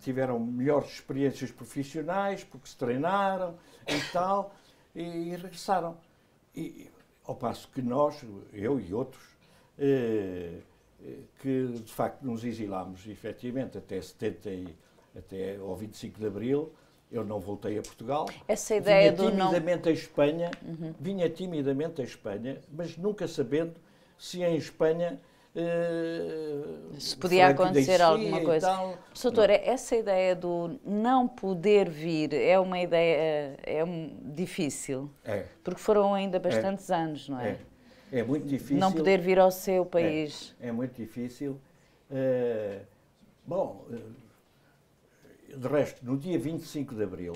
tiveram melhores experiências profissionais, porque se treinaram e tal, e regressaram. E, ao passo que nós, eu e outros, que de facto nos exilámos, efetivamente, até ao 25 de Abril, eu não voltei a Portugal. Essa ideia vinha do não... timidamente a Espanha, vinha timidamente a Espanha, mas nunca sabendo se em Espanha se podia acontecer alguma coisa. Tal. Doutor, essa ideia do não poder vir é uma ideia difícil? É. Porque foram ainda bastantes anos, não é? É muito difícil. Não poder vir ao seu país. É muito difícil. Bom, de resto, no dia 25 de Abril,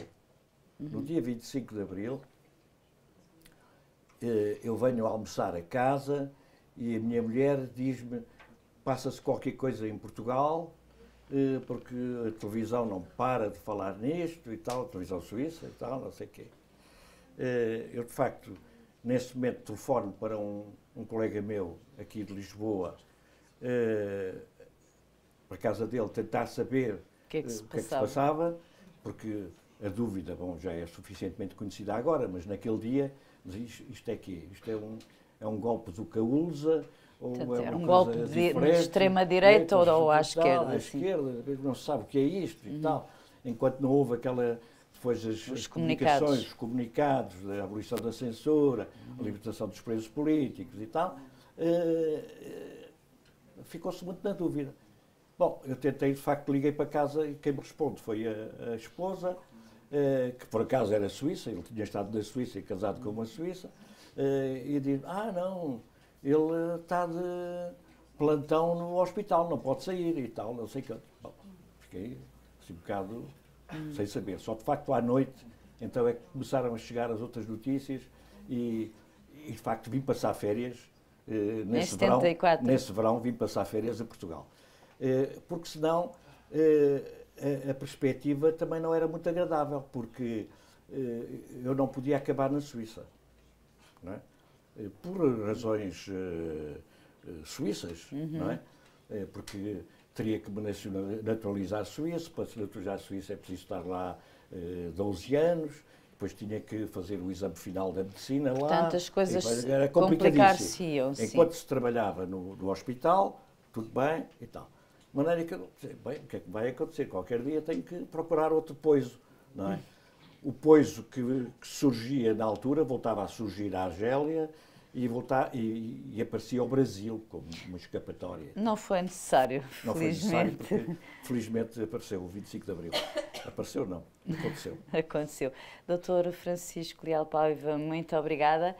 eu venho almoçar a casa e a minha mulher diz-me: passa-se qualquer coisa em Portugal, porque a televisão não para de falar nisto e tal, a televisão suíça e tal, não sei o quê. Eu, de facto, nesse momento telefono para um colega meu aqui de Lisboa, para a casa dele, tentar saber O que é que se passava, porque a dúvida, bom, já é suficientemente conhecida agora, mas naquele dia, isto é quê? Isto é um golpe do Caúlza, ou era uma um coisa golpe de diferente, extrema-direita ou à esquerda? À esquerda, não se sabe o que é isto e tal. Enquanto não houve depois as comunicações, os comunicados da abolição da censura, a libertação dos presos políticos e tal, ficou-se muito na dúvida. Bom, eu tentei, de facto, liguei para casa e quem me responde foi a esposa, que por acaso era suíça, ele tinha estado na Suíça e casado com uma suíça, e diz: não, ele está de plantão no hospital, não pode sair e tal, não sei o que. Bom, fiquei assim um bocado sem saber. Só de facto à noite, então é que começaram a chegar as outras notícias e de facto vim passar férias nesse verão vim passar férias a Portugal. Porque senão a perspectiva também não era muito agradável, porque eu não podia acabar na Suíça, não é? Por razões suíças, não é? Porque teria que me naturalizar suíço, para se naturalizar suíço é preciso estar lá 12 anos, depois tinha que fazer o exame final da medicina lá. Portanto, as coisas era complicar-se-iam. Enquanto se trabalhava no hospital, tudo bem e tal. De maneira que eu disse: bem, o que é que vai acontecer? Qualquer dia tenho que procurar outro poiso, não é? O poiso que surgia na altura voltava a surgir a Argélia e aparecia o Brasil como uma escapatória. Não foi necessário, Não felizmente. foi necessário porque, felizmente, apareceu o 25 de Abril. Apareceu não, aconteceu. Aconteceu. Doutor Francisco Leal Paiva, muito obrigada.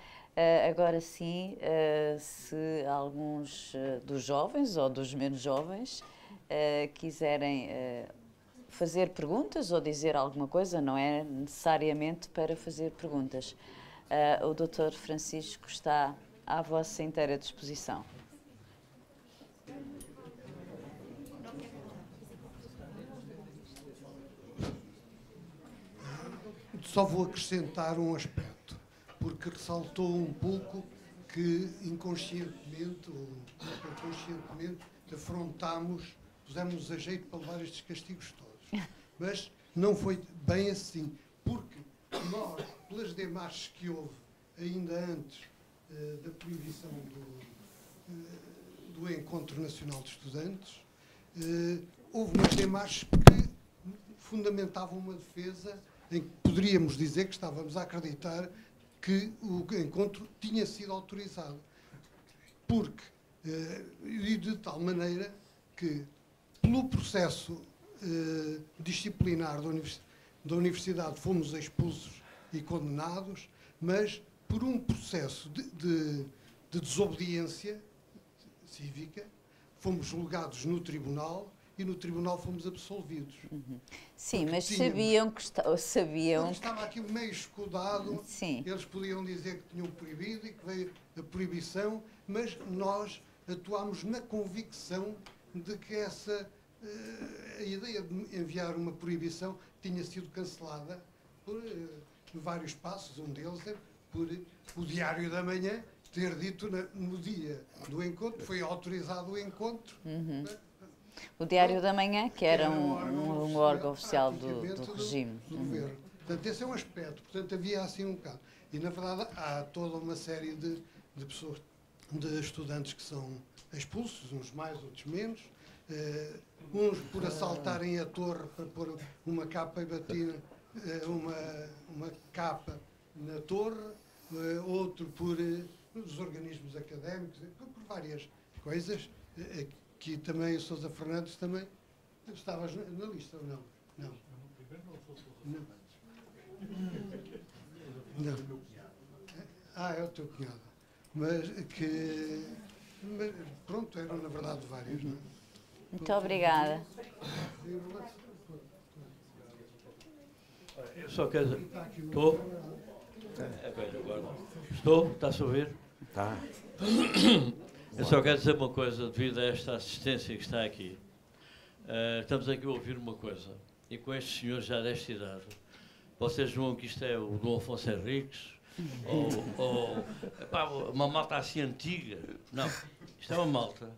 Agora sim, se alguns dos jovens ou dos menos jovens quiserem fazer perguntas ou dizer alguma coisa, não é necessariamente para fazer perguntas. O Dr. Francisco está à vossa inteira disposição. Só vou acrescentar um aspecto, porque ressaltou um pouco que inconscientemente ou conscientemente afrontámos, pusemos a jeito para levar estes castigos todos. Mas não foi bem assim, porque nós, pelas demarches que houve ainda antes da proibição do Encontro Nacional de Estudantes, houve umas demarches que fundamentavam uma defesa em que poderíamos dizer que estávamos a acreditar que o encontro tinha sido autorizado. Porque, e de tal maneira que, pelo processo disciplinar da Universidade, fomos expulsos e condenados, mas por um processo de desobediência cívica, fomos julgados no tribunal e no tribunal fomos absolvidos. Sim, mas sabiam que estava aqui meio escudado. Sim. Eles podiam dizer que tinham proibido e que veio a proibição, mas nós atuámos na convicção de que a ideia de enviar uma proibição tinha sido cancelada por vários passos. Um deles é por o Diário da Manhã, ter dito no dia do encontro, foi autorizado o encontro. Uhum. O Diário da Manhã, que era um órgão oficial do regime. Do governo. Portanto, esse é um aspecto. Portanto, havia assim um bocado. E, na verdade, há toda uma série de pessoas, de estudantes que são expulsos, uns mais, outros menos. Uns por assaltarem a torre para pôr uma capa e bater uma capa na torre, outro por os organismos académicos, por várias coisas. Que também o Sousa Fernandes também estavas na lista, ou não? Não. Não. Ah, é o teu cunhado. Mas pronto, eram na verdade vários, não é? Muito obrigada. Eu só quero... Estou? Estou? Está-se a ouvir? Está. Eu só quero dizer uma coisa, devido a esta assistência que está aqui. Estamos aqui a ouvir uma coisa, e com estes senhores já desta idade, vocês julgam que isto é o Dom Afonso Henriques, ou uma malta assim antiga? Não, isto é uma malta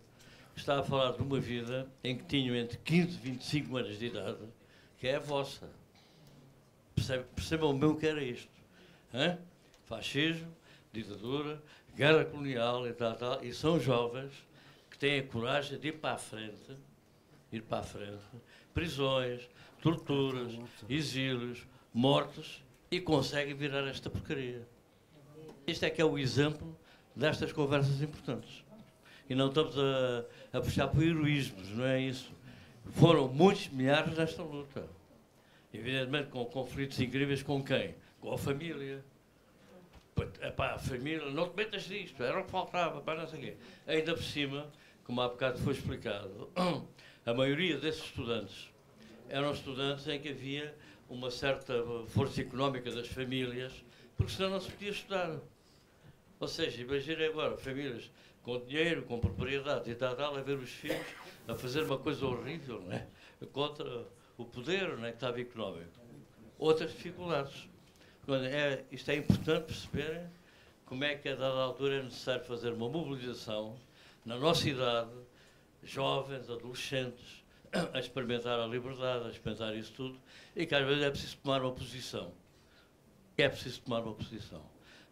que está a falar de uma vida em que tinham entre 15 e 25 anos de idade, que é a vossa. Percebam bem o que era isto. Hã? Fascismo, ditadura, guerra colonial e tal, e são jovens que têm a coragem de ir para a frente, prisões, torturas, exílios, mortes, e conseguem virar esta porcaria. Este é que é o exemplo destas conversas importantes. E não estamos a puxar por heroísmos, não é isso. Foram muitos milhares nesta luta. Evidentemente com conflitos incríveis com quem? Com a família. Epá, a família, não te metas nisto, era o que faltava, para não sei o quê. Ainda por cima, como há bocado foi explicado, a maioria desses estudantes eram estudantes em que havia uma certa força económica das famílias, porque senão não se podia estudar. Ou seja, imaginem agora, famílias com dinheiro, com propriedade e tal, a ver os filhos a fazer uma coisa horrível, não é? Contra o poder, não é, que estava económico. Outras dificuldades. Isto é importante perceberem como é que a dada altura é necessário fazer uma mobilização na nossa idade, jovens, adolescentes, a experimentar a liberdade, a experimentar isso tudo, e que às vezes é preciso tomar uma posição. É preciso tomar uma posição.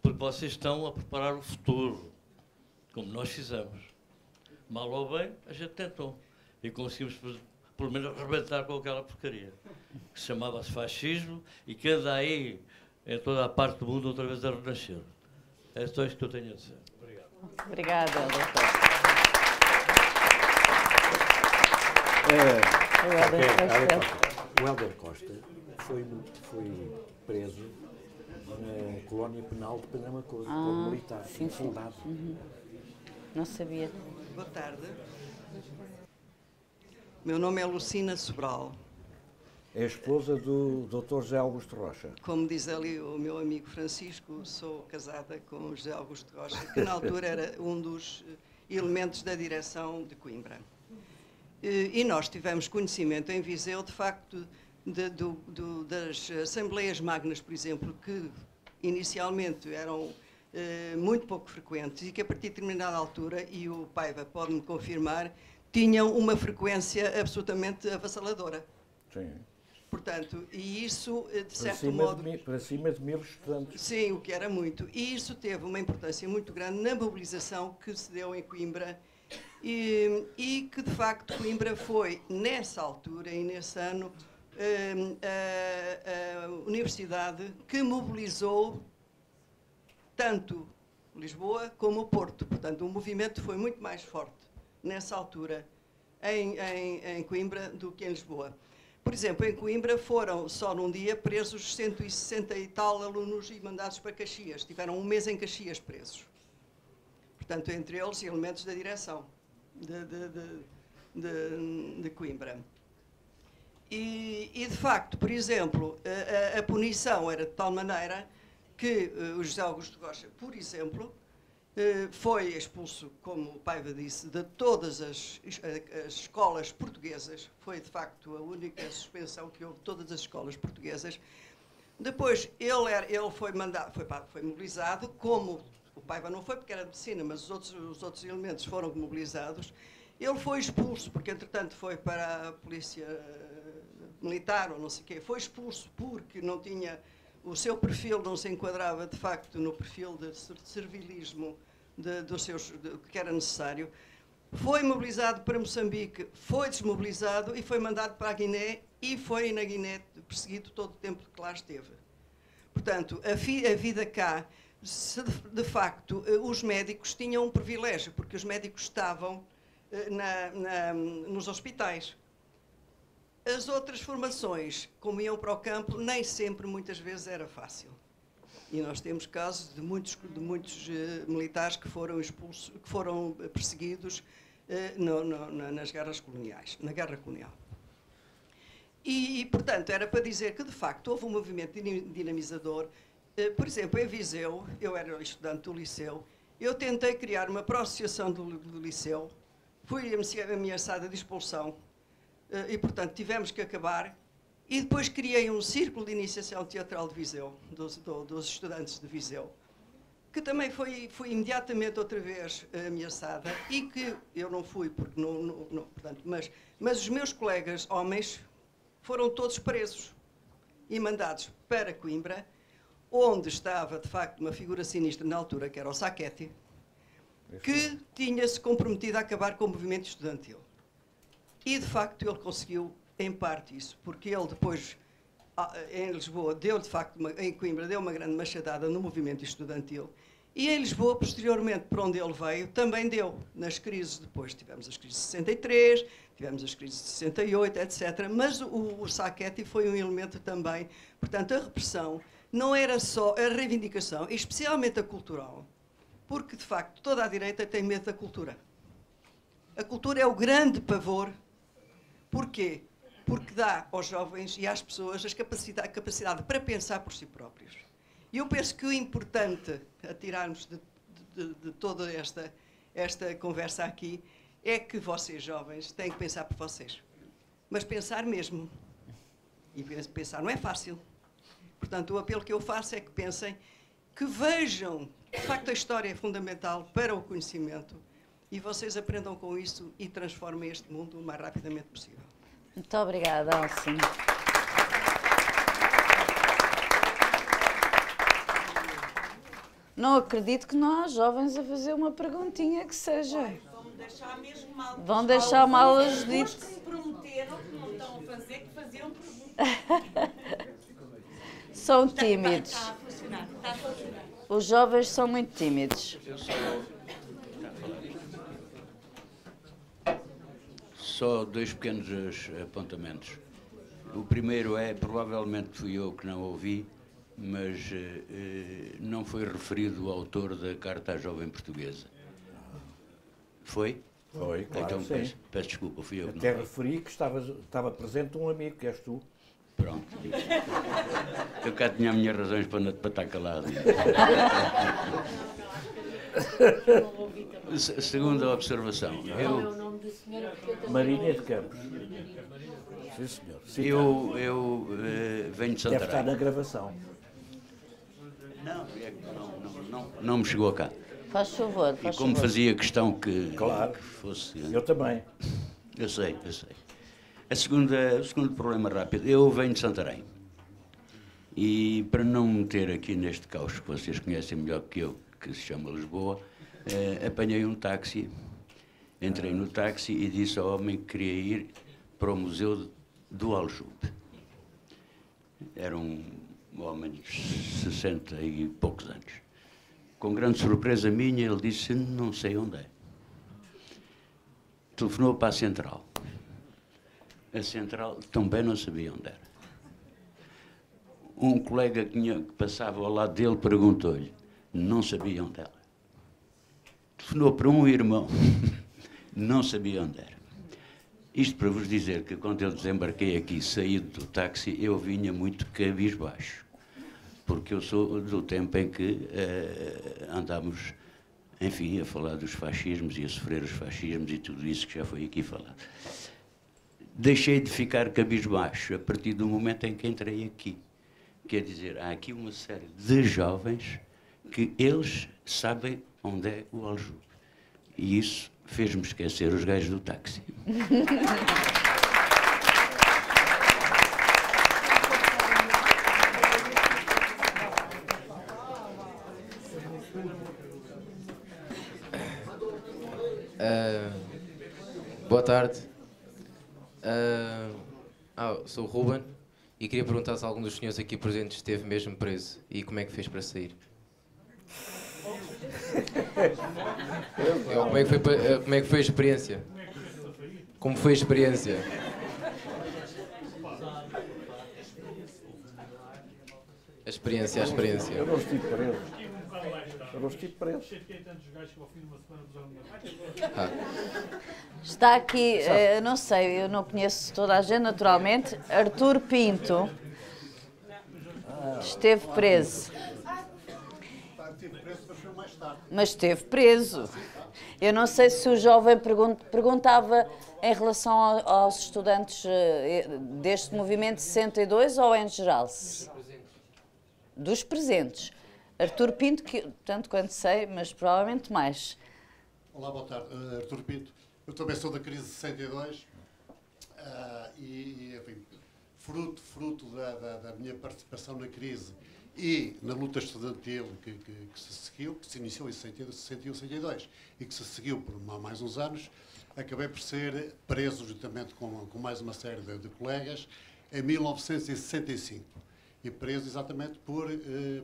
Porque vocês estão a preparar o futuro, como nós fizemos. Mal ou bem, a gente tentou. E conseguimos, pelo menos, arrebentar com aquela porcaria, que se chamava-se fascismo e que anda aí em toda a parte do mundo outra vez a renascer. É só isto que eu tenho a dizer. Obrigado. Obrigada, doutor. O Hélder Costa foi preso na colónia penal de Penamacor, como militar, sim, soldado. Uhum. Não sabia. Boa tarde. Meu nome é Lucina Sobral. É a esposa do Dr. José Augusto Rocha. Como diz ali o meu amigo Francisco, sou casada com o José Augusto Rocha, que na altura era um dos elementos da direção de Coimbra. E nós tivemos conhecimento em Viseu, de facto, das Assembleias Magnas, por exemplo, que inicialmente eram muito pouco frequentes e que a partir de determinada altura, e o Paiva pode-me confirmar, tinham uma frequência absolutamente avassaladora. Sim. Portanto, e isso, de certo modo... Para cima de 1000 estudantes. Sim, o que era muito. E isso teve uma importância muito grande na mobilização que se deu em Coimbra e que, de facto, Coimbra foi, nessa altura e nesse ano, a universidade que mobilizou tanto Lisboa como o Porto. Portanto, o movimento foi muito mais forte nessa altura em Coimbra do que em Lisboa. Por exemplo, em Coimbra foram, só num dia, presos 160 e tal alunos e mandados para Caxias. Tiveram um mês em Caxias presos. Portanto, entre eles, elementos da direção de Coimbra. E, de facto, por exemplo, a punição era de tal maneira que o José Augusto Rocha, por exemplo, foi expulso, como o Paiva disse, de todas as escolas portuguesas. Foi, de facto, a única suspensão que houve de todas as escolas portuguesas. Depois, ele foi mobilizado, como o Paiva não foi porque era de medicina, mas os outros elementos foram mobilizados. Ele foi expulso, porque entretanto foi para a polícia militar ou não sei o quê, foi expulso porque não tinha, o seu perfil não se enquadrava de facto no perfil de servilismo que era necessário. Foi mobilizado para Moçambique, foi desmobilizado e foi mandado para a Guiné e foi na Guiné perseguido todo o tempo que lá esteve. Portanto, a vida cá, de facto, os médicos tinham um privilégio, porque os médicos estavam nos hospitais. As outras formações, como iam para o campo, nem sempre, muitas vezes, era fácil. E nós temos casos de muitos militares que foram expulsos, que foram perseguidos nas guerras coloniais, na guerra colonial. E, portanto, era para dizer que, de facto, houve um movimento dinamizador. Por exemplo, em Viseu, eu era estudante do liceu, eu tentei criar uma pró-associação do liceu, fui ameaçada de expulsão, e, portanto, tivemos que acabar. E depois criei um círculo de iniciação teatral de Viseu, dos estudantes de Viseu, que também foi imediatamente outra vez ameaçada, e que eu não fui, porque portanto, mas os meus colegas homens foram todos presos e mandados para Coimbra, onde estava, de facto, uma figura sinistra na altura, que era o Sacchetti, que tinha-se comprometido a acabar com o movimento estudantil. E, de facto, ele conseguiu, em parte, isso, porque ele depois, em Lisboa, deu, de facto, em Coimbra, deu uma grande machadada no movimento estudantil, e em Lisboa, posteriormente, para onde ele veio, também deu, nas crises depois. Tivemos as crises de 63, tivemos as crises de 68, etc. Mas o Sacchetti foi um elemento também. Portanto, a repressão não era só a reivindicação, especialmente a cultural, porque, de facto, toda a direita tem medo da cultura. A cultura é o grande pavor. Porquê? Porque dá aos jovens e às pessoas a capacidade para pensar por si próprios. E eu penso que o importante a tirarmos de toda esta conversa aqui é que vocês, jovens, têm que pensar por vocês. Mas pensar mesmo. E pensar não é fácil. Portanto, o apelo que eu faço é que pensem, que vejam, de facto, a história é fundamental para o conhecimento, e vocês aprendam com isso e transformem este mundo o mais rapidamente possível. Muito obrigada, Alcine. Não acredito que não há jovens a fazer uma perguntinha que seja. Vão deixar mal os ditos. Os que prometeram que não estão a fazer, que faziam perguntas. São tímidos. Está a funcionar, está a funcionar. Os jovens são muito tímidos. Só dois pequenos apontamentos. O primeiro é, provavelmente fui eu que não ouvi, mas não foi referido o autor da Carta à Jovem Portuguesa. Foi? Foi, claro. Então sim. peço desculpa, fui eu que não Até ouvi. referi que estava presente um amigo, que és tu. Pronto. Eu cá tinha as minhas razões para estar calado. Segunda observação. Marinha de Campos. Sim, senhor. Sim, Eu venho de deve estar Santarém. na gravação. Não me chegou cá. Faz favor, E faz como favor. fazia questão que Claro. fosse... Eu também. Eu sei. O segundo problema rápido. Eu venho de Santarém. E para não me meter aqui neste caos que vocês conhecem melhor que eu, que se chama Lisboa, apanhei um táxi, entrei no táxi e disse ao homem que queria ir para o Museu do Aljube. Era um homem de 60 e poucos anos. Com grande surpresa minha, ele disse, não sei onde é. Telefonou para a central. A central também não sabia onde era. Um colega que passava ao lado dele perguntou-lhe, não sabia onde era. Telefonou para um irmão, não sabia onde era. Isto para vos dizer que quando eu desembarquei aqui, saído do táxi, eu vinha muito cabisbaixo. Porque eu sou do tempo em que andámos, enfim, a falar dos fascismos e a sofrer os fascismos e tudo isso que já foi aqui falado. Deixei de ficar cabisbaixo a partir do momento em que entrei aqui. Quer dizer, há aqui uma série de jovens que eles sabem onde é o Aljube. E isso fez-me esquecer os gajos do táxi. Boa tarde. Sou o Ruben e queria perguntar se algum dos senhores aqui presentes esteve mesmo preso e como é que fez para sair. Como é que foi a experiência? Como foi a experiência? A experiência. Eu não estive preso. Está aqui, não sei, eu não conheço toda a gente naturalmente, Artur Pinto esteve preso. Mas esteve preso. Eu não sei se o jovem perguntava em relação aos estudantes deste movimento 62 ou em geral? Dos presentes. Artur Pinto, que tanto quanto sei, mas provavelmente mais. Olá, boa tarde. Artur Pinto. Eu também sou da crise de 62 enfim, fruto da minha participação na crise e na luta estudantil que se seguiu, que se iniciou em 61, 62 e que se seguiu por mais uns anos, acabei por ser preso juntamente com mais uma série de colegas em 1965. E preso exatamente por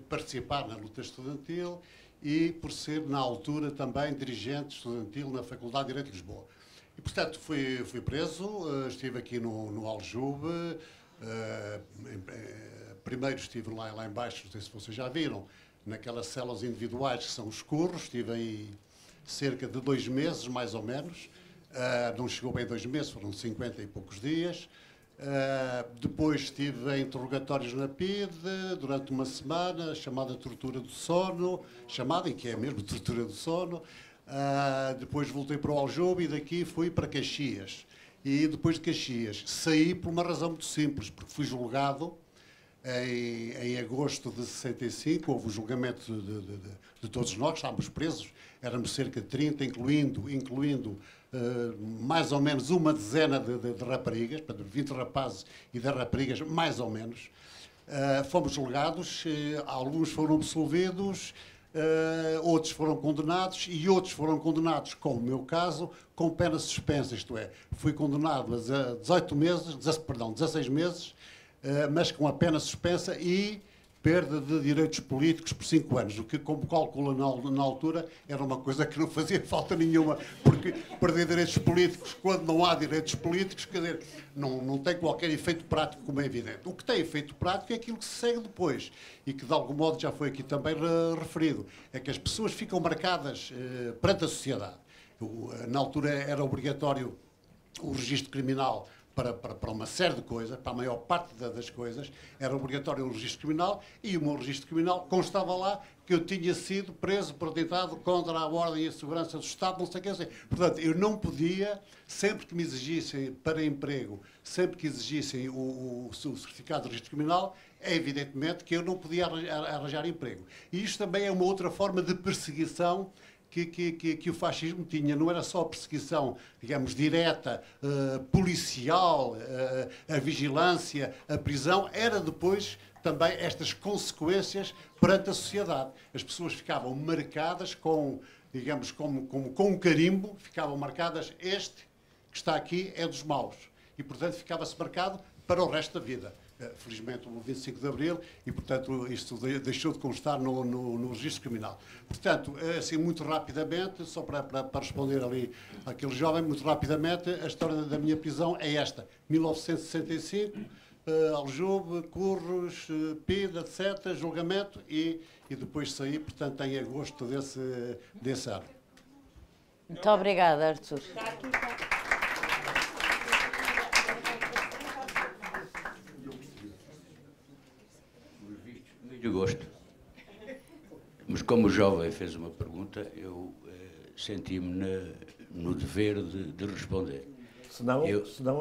participar na luta estudantil e por ser, na altura, também dirigente estudantil na Faculdade de Direito de Lisboa. E, portanto, fui preso, estive aqui no Aljube, primeiro estive lá embaixo, não sei se vocês já viram, naquelas celas individuais que são os curros, estive aí cerca de 2 meses, mais ou menos, não chegou bem 2 meses, foram 50 e poucos dias. Depois estive em interrogatórios na PIDE durante uma semana, chamada tortura do sono, chamada, e que é mesmo tortura do sono. Depois voltei para o Aljube e daqui fui para Caxias. E depois de Caxias saí por uma razão muito simples, porque fui julgado em agosto de 65, houve o julgamento de todos nós, estávamos presos, éramos cerca de 30, incluindo mais ou menos uma dezena de raparigas, 20 rapazes e 10 raparigas, mais ou menos. Fomos julgados, alguns foram absolvidos, outros foram condenados e outros foram condenados, como o meu caso, com pena suspensa, isto é, fui condenado a 16 meses, mas com a pena suspensa e perda de direitos políticos por 5 anos, o que, como calcula na altura, era uma coisa que não fazia falta nenhuma, porque perder direitos políticos quando não há direitos políticos, quer dizer, não tem qualquer efeito prático, como é evidente. O que tem efeito prático é aquilo que se segue depois, e que de algum modo já foi aqui também referido, é que as pessoas ficam marcadas perante a sociedade. Na altura era obrigatório o registro criminal para uma série de coisas, para a maior parte das coisas, era obrigatório o registro criminal e o meu registro criminal constava lá que eu tinha sido preso por atentado contra a ordem e a segurança do Estado, não sei o que dizer. Portanto, eu não podia, sempre que me exigissem para emprego, sempre que exigissem o certificado de registro criminal, é evidentemente que eu não podia arranjar emprego. E isto também é uma outra forma de perseguição que o fascismo tinha. Não era só a perseguição, digamos, direta, policial, a vigilância, a prisão, era depois também estas consequências perante a sociedade. As pessoas ficavam marcadas com, digamos, com um carimbo, ficavam marcadas, este que está aqui é dos maus. E, portanto, ficava-se marcado para o resto da vida. Felizmente, o 25 de Abril, e, portanto, isto deixou de constar no registro criminal. Portanto, assim, muito rapidamente, só para responder ali àquele jovem, muito rapidamente, a história da minha prisão é esta. 1965, Aljube, Curros, PIDE, etc., julgamento, e depois saí, portanto, em agosto desse ano. Muito obrigada, Artur. De gosto. Mas como o jovem fez uma pergunta, eu senti-me no dever de responder. Senão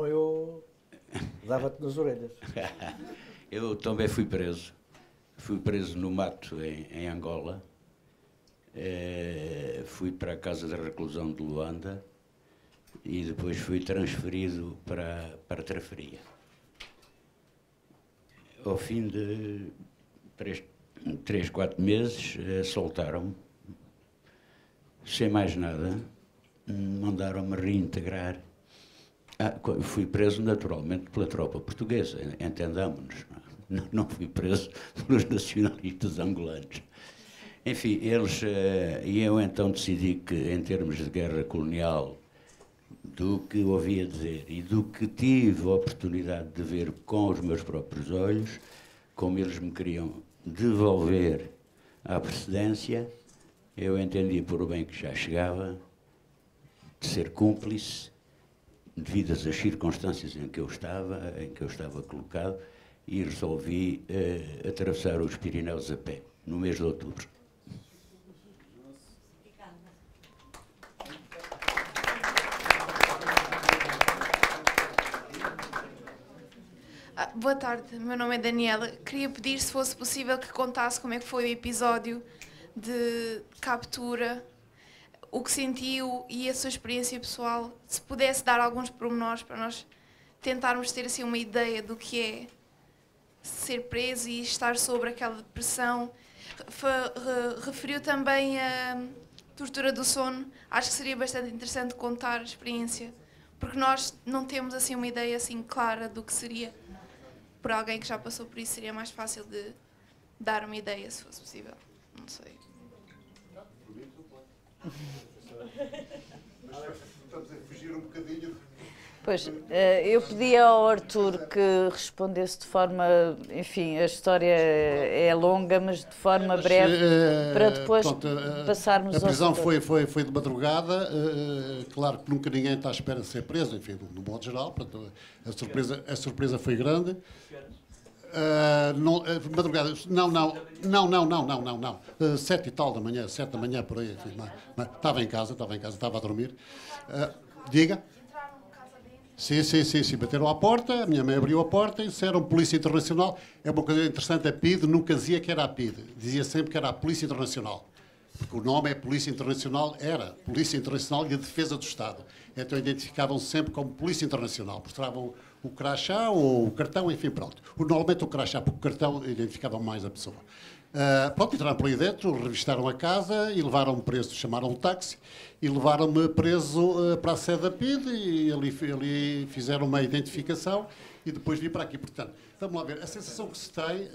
eu dava-te nas orelhas. Eu também fui preso. Fui preso no mato em Angola, fui para a Casa de Reclusão de Luanda e depois fui transferido para Trafaria. Ao fim de 3, 4 meses, soltaram-me, sem mais nada, mandaram-me reintegrar. Fui preso naturalmente pela tropa portuguesa, entendamos-nos. Não fui preso pelos nacionalistas angolanos. Enfim, e eu então decidi que, em termos de guerra colonial, do que ouvia dizer e do que tive a oportunidade de ver com os meus próprios olhos, como eles me queriam devolver à precedência, eu entendi por bem que já chegava de ser cúmplice, devido às circunstâncias em que eu estava colocado, e resolvi atravessar os Pirineus a pé, no mês de outubro. Boa tarde, meu nome é Daniela. Queria pedir, se fosse possível, que contasse como é que foi o episódio de captura, o que sentiu e a sua experiência pessoal. Se pudesse dar alguns pormenores para nós tentarmos ter assim uma ideia do que é ser preso e estar sob aquela pressão. Referiu também a tortura do sono. Acho que seria bastante interessante contar a experiência, porque nós não temos assim uma ideia assim clara do que seria. Por alguém que já passou por isso, seria mais fácil de dar uma ideia, se fosse possível. Não sei. Estamos a fugir um bocadinho. Pois, eu pedi ao Artur que respondesse de forma, enfim, a história é longa, mas de forma breve, para depois passarmos ao... A prisão foi de madrugada, claro que nunca ninguém está à espera de ser preso, enfim, no modo geral, portanto, a surpresa foi grande. De madrugada, não, 7 e tal da manhã, 7 da manhã por aí, enfim, mas estava em casa, estava a dormir. Diga? Sim, bateram à porta, a minha mãe abriu a porta e disseram Polícia Internacional. É uma coisa interessante, a PIDE nunca dizia que era a PIDE, dizia sempre que era a Polícia Internacional. Porque o nome é Polícia Internacional, era Polícia Internacional e a Defesa do Estado. Então identificavam-se sempre como Polícia Internacional, mostravam o crachá ou o cartão, enfim, pronto. Normalmente o crachá, porque o cartão identificava mais a pessoa. Pronto, entraram por aí dentro, revistaram a casa e levaram-me preso, chamaram um táxi e levaram-me preso para a sede da PIDE e ali fizeram uma identificação e depois vim para aqui. Portanto, vamos lá ver, a sensação que se tem,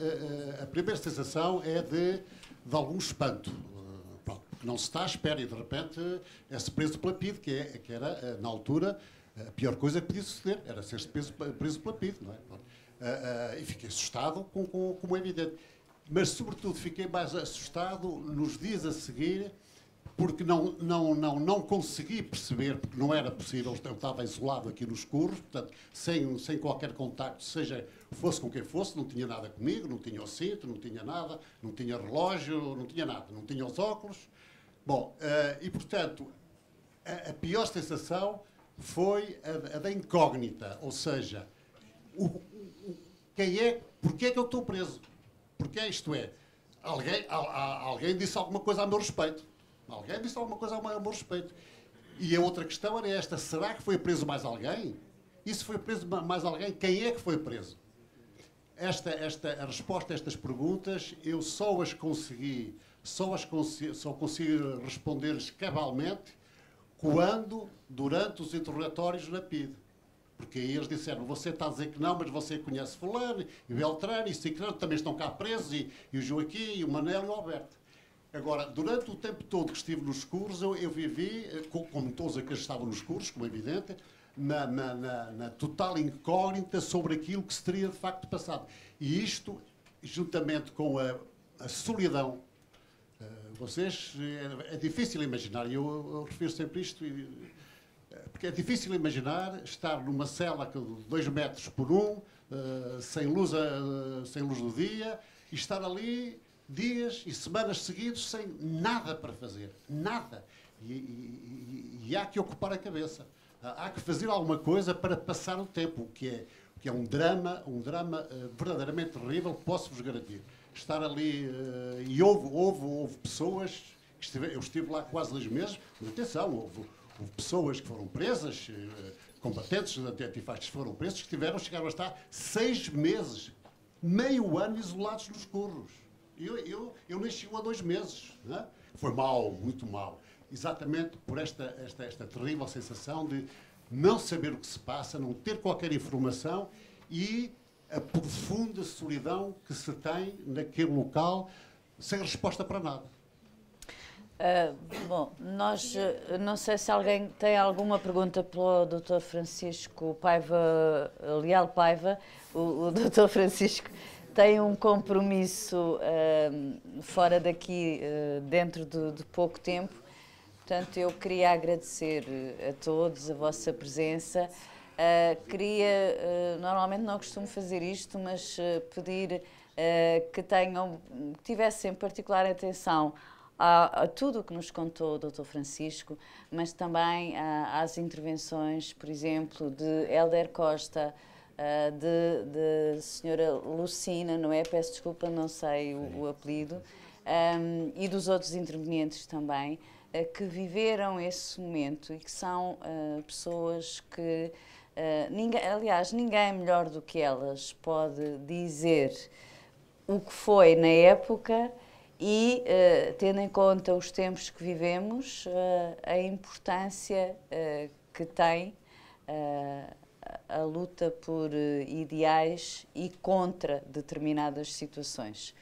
a primeira sensação é de algum espanto. Pronto, porque não se está à espera e de repente é-se preso pela PIDE, que era, na altura, a pior coisa que podia suceder, era ser-se preso pela PIDE, não é? E fiquei assustado, como é evidente. Mas, sobretudo, fiquei mais assustado nos dias a seguir, porque não consegui perceber, porque não era possível, eu estava isolado aqui nos escuros, portanto, sem qualquer contacto, seja fosse com quem fosse, não tinha nada comigo, não tinha o cinto, não tinha nada, não tinha relógio, não tinha nada, não tinha os óculos. Bom, e, portanto, a pior sensação foi a da incógnita, ou seja, porquê é que eu estou preso? Porque isto é, alguém disse alguma coisa a meu respeito. Alguém disse alguma coisa a meu respeito. E a outra questão era esta, será que foi preso mais alguém? E se foi preso mais alguém, quem é que foi preso? A resposta a estas perguntas, eu só consigo responder-lhes cabalmente durante os interrogatórios na PIDE. Porque aí eles disseram, você está a dizer que não, mas você conhece fulano, e Beltrano, e Ciclano, também estão cá presos, e o Joaquim, e o Manel, e o Alberto. Agora, durante o tempo todo que estive nos cursos, eu vivi, como todos aqueles que estavam nos cursos, como é evidente, na total incógnita sobre aquilo que se teria de facto passado. E isto, juntamente com a solidão, é difícil imaginar, e eu refiro sempre isto, porque é difícil imaginar estar numa cela de 2 metros por 1, sem luz do dia, e estar ali dias e semanas seguidos sem nada para fazer. Nada. E há que ocupar a cabeça. Há que fazer alguma coisa para passar o tempo, o que é um drama verdadeiramente terrível, posso-vos garantir. Estar ali, e houve pessoas Eu estive lá quase 2 meses, mas atenção, houve pessoas que foram presas, combatentes antifascistas foram presos, que chegaram a estar 6 meses, meio ano isolados nos curros. Eu nem chegou a 2 meses. Não é? Foi mal, muito mal. Exatamente por esta terrível sensação de não saber o que se passa, não ter qualquer informação e a profunda solidão que se tem naquele local sem resposta para nada. Bom, nós, não sei se alguém tem alguma pergunta para o Dr. Francisco Paiva, Leal Paiva. O Dr. Francisco tem um compromisso fora daqui dentro de pouco tempo. Portanto, eu queria agradecer a todos a vossa presença. Normalmente não costumo fazer isto, mas pedir que tivessem particular atenção a tudo o que nos contou o Dr. Francisco, mas também às intervenções, por exemplo, de Hélder Costa, de Senhora Lucina, não é? Peço desculpa, não sei o apelido, e dos outros intervenientes também, que viveram esse momento e que são pessoas que, ninguém melhor do que elas pode dizer o que foi na época e, tendo em conta os tempos que vivemos, a importância que tem a luta por ideais e contra determinadas situações.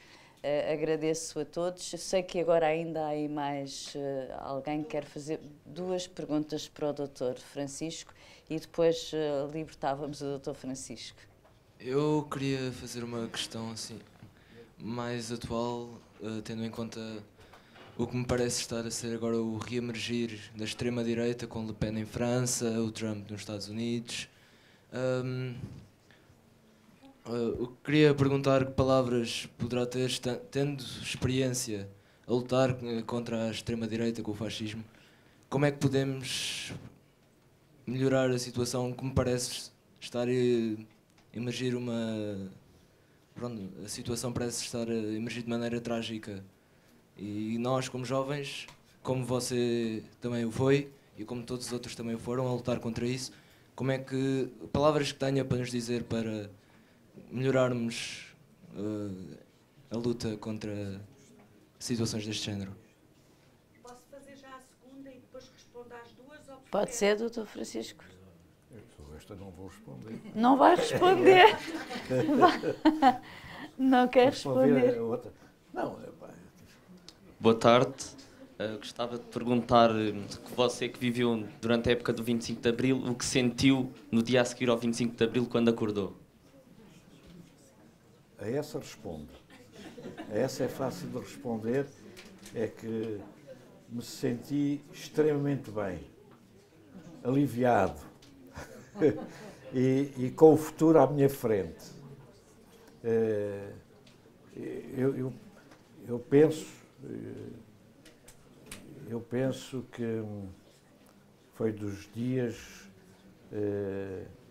Agradeço a todos. Eu sei que agora ainda há aí mais alguém que quer fazer 2 perguntas para o Dr. Francisco e depois libertávamos o Dr. Francisco. Eu queria fazer uma questão assim mais atual, tendo em conta o que me parece estar a ser agora o reemergir da extrema-direita, com Le Pen em França, o Trump nos Estados Unidos. Eu queria perguntar que palavras poderá ter, tendo experiência a lutar contra a extrema-direita, com o fascismo, como é que podemos melhorar a situação que me parece estar a emergir a situação parece estar a emergir de maneira trágica. E nós, como jovens, como você também o foi, e como todos os outros também o foram, a lutar contra isso, como é que, palavras que tenha para nos dizer para melhorarmos a luta contra situações deste género? Posso fazer já a segunda e depois responder às 2? Ou Pode ser, Dr. Francisco? Esta não vou responder. Não vai responder. Não quer responder. Não, Boa tarde. Gostava de perguntar que você que viveu durante a época do 25 de Abril, o que sentiu no dia a seguir ao 25 de Abril quando acordou? A essa respondo. A essa é fácil de responder, é que me senti extremamente bem, aliviado e com o futuro à minha frente. Eu penso que foi dos dias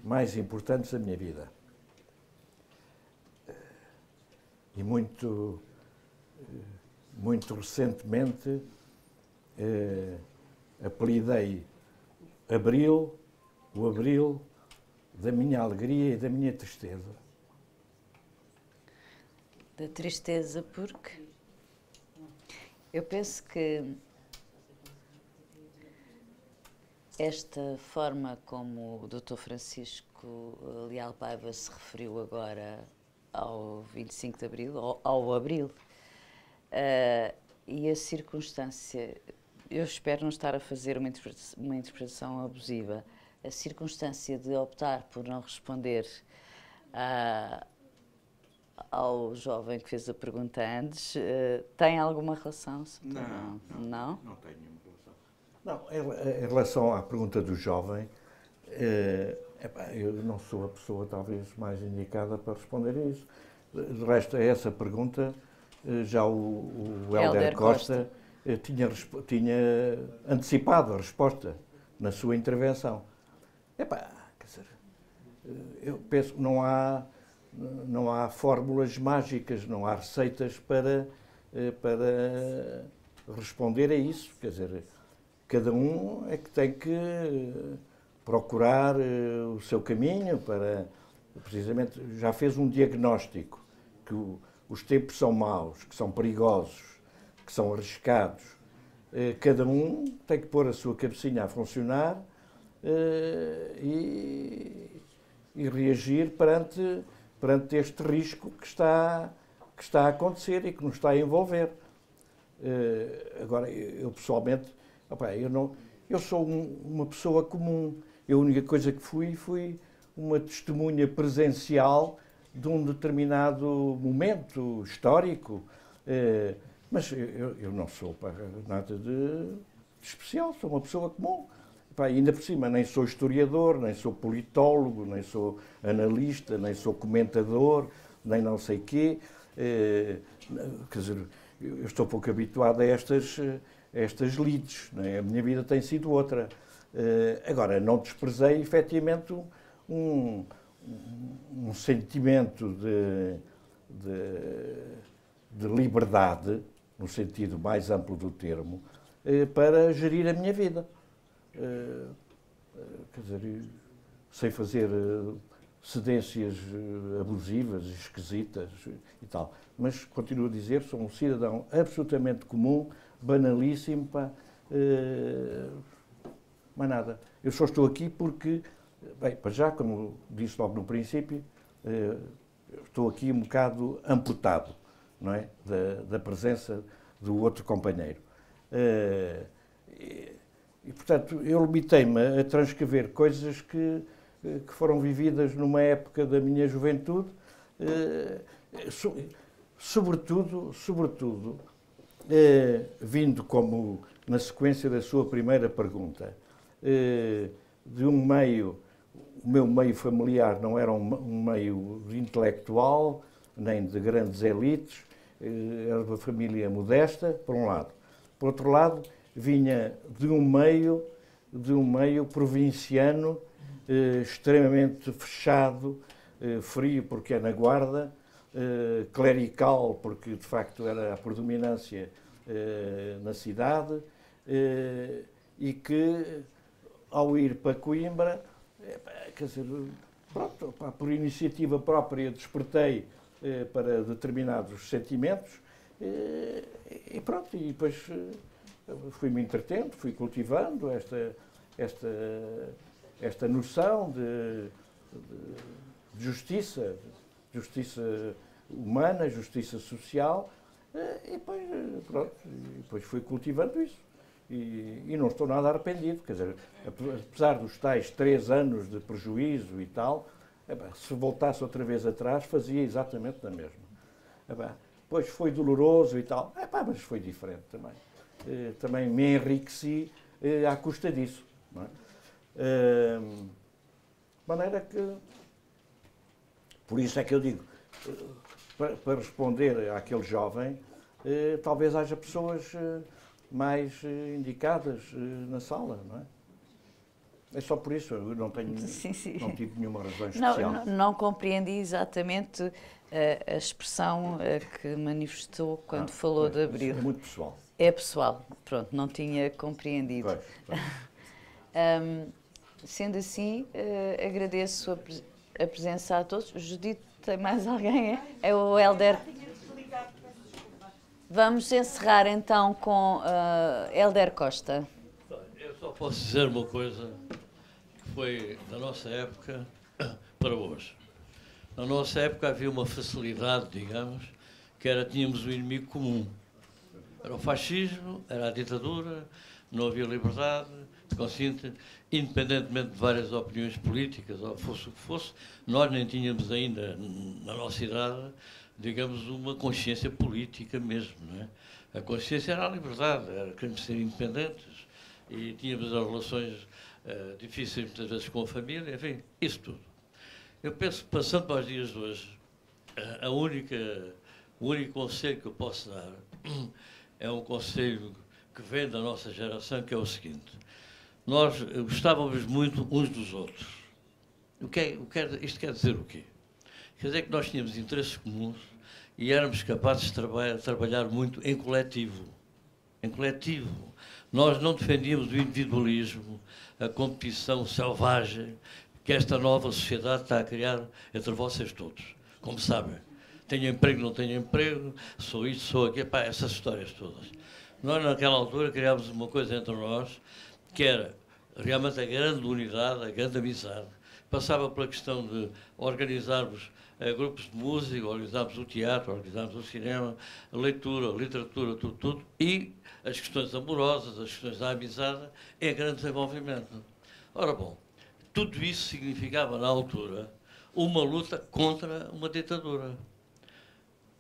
mais importantes da minha vida. E muito recentemente apelidei o Abril da minha alegria e da minha tristeza. Da tristeza porque eu penso que esta forma como o Dr. Francisco Leal Paiva se referiu agora ao 25 de Abril, ao Abril, e a circunstância, eu espero não estar a fazer uma interpretação abusiva, a circunstância de optar por não responder ao jovem que fez a pergunta antes, tem alguma relação? Não tem nenhuma relação. Não, Em relação à pergunta do jovem, eu não sou a pessoa talvez mais indicada para responder a isso. De resto, a essa pergunta, já o Hélder Costa tinha antecipado a resposta na sua intervenção. Quer dizer, eu penso que não há fórmulas mágicas, não há receitas para responder a isso. Quer dizer, cada um é que tem que procurar o seu caminho para, precisamente, já fez um diagnóstico que os tempos são maus, que são perigosos, que são arriscados. Cada um tem que pôr a sua cabecinha a funcionar e reagir perante este risco que está a acontecer e que nos está a envolver. Agora, eu pessoalmente, eu sou uma pessoa comum. A única coisa que fui uma testemunha presencial de um determinado momento histórico, mas eu não sou nada de especial, sou uma pessoa comum. Ainda por cima, nem sou historiador, nem sou politólogo, nem sou analista, nem sou comentador, nem não sei quê. Quer dizer, eu estou pouco habituado a estas lides, né? A minha vida tem sido outra. Agora, não desprezei, efetivamente, um sentimento de liberdade, no sentido mais amplo do termo, para gerir a minha vida. Quer dizer, sei fazer cedências abusivas, esquisitas e tal, mas continuo a dizer, sou um cidadão absolutamente comum, banalíssimo, mais nada. Eu só estou aqui porque, bem, para já, como disse logo no princípio, estou aqui um bocado amputado, não é? Da presença do outro companheiro. E, portanto, eu limitei-me a transcrever coisas que foram vividas numa época da minha juventude, sobretudo, vindo como na sequência da sua primeira pergunta, de um meio, o meu meio familiar não era um meio intelectual, nem de grandes elites, era uma família modesta, por um lado. Por outro lado, vinha de um meio provinciano, extremamente fechado, frio porque é na Guarda, clerical porque de facto era a predominância na cidade, e que ao ir para Coimbra, quer dizer, pronto, por iniciativa própria despertei para determinados sentimentos e pronto, e depois fui-me entretendo, fui cultivando esta noção de justiça humana, justiça social, e depois, pronto, depois fui cultivando isso. E não estou nada arrependido, quer dizer, apesar dos tais 3 anos de prejuízo e tal, se voltasse outra vez atrás, fazia exatamente na mesma. Pois foi doloroso e tal, mas foi diferente também. Também me enriqueci à custa disso. Não é? De maneira que, por isso é que eu digo, para responder àquele jovem, talvez haja pessoas mais indicadas na sala, não é? É só por isso, eu não tive nenhuma razão especial. Não compreendi exatamente a expressão que manifestou quando falou de Abril. É muito pessoal. É pessoal, pronto, não tinha compreendido. Pois. Sendo assim, agradeço a presença a todos. Judite, tem mais alguém? É o Hélder. Vamos encerrar então com Hélder Costa. Eu só posso dizer uma coisa que foi da nossa época para hoje. Na nossa época havia uma facilidade, digamos, que tínhamos um inimigo comum. Era o fascismo, era a ditadura, não havia liberdade de consciência, independentemente de várias opiniões políticas, ou fosse o que fosse, nós nem tínhamos ainda, na nossa idade, digamos, uma consciência política mesmo, não é? A consciência era a liberdade, queríamos ser independentes e tínhamos as relações difíceis muitas vezes com a família, enfim, isso tudo. Eu penso que, passando para os dias de hoje, o único conselho que eu posso dar é um conselho que vem da nossa geração, que é o seguinte: nós gostávamos muito uns dos outros. Isto quer dizer o quê? Quer dizer que nós tínhamos interesses comuns e éramos capazes de trabalhar muito em coletivo. em coletivo. Nós não defendíamos o individualismo, a competição selvagem que esta nova sociedade está a criar entre vocês todos. Como sabem, tenho emprego, não tenho emprego, sou isto, sou aquilo, pá, essas histórias todas. Nós, naquela altura, criámos uma coisa entre nós, que era realmente a grande unidade, a grande amizade. Passava pela questão de organizarmos grupos de música, organizarmos o teatro, organizarmos o cinema, a leitura, a literatura, tudo, e as questões amorosas, as questões da amizade, em grande desenvolvimento. Ora bom, tudo isso significava, na altura, uma luta contra uma ditadura.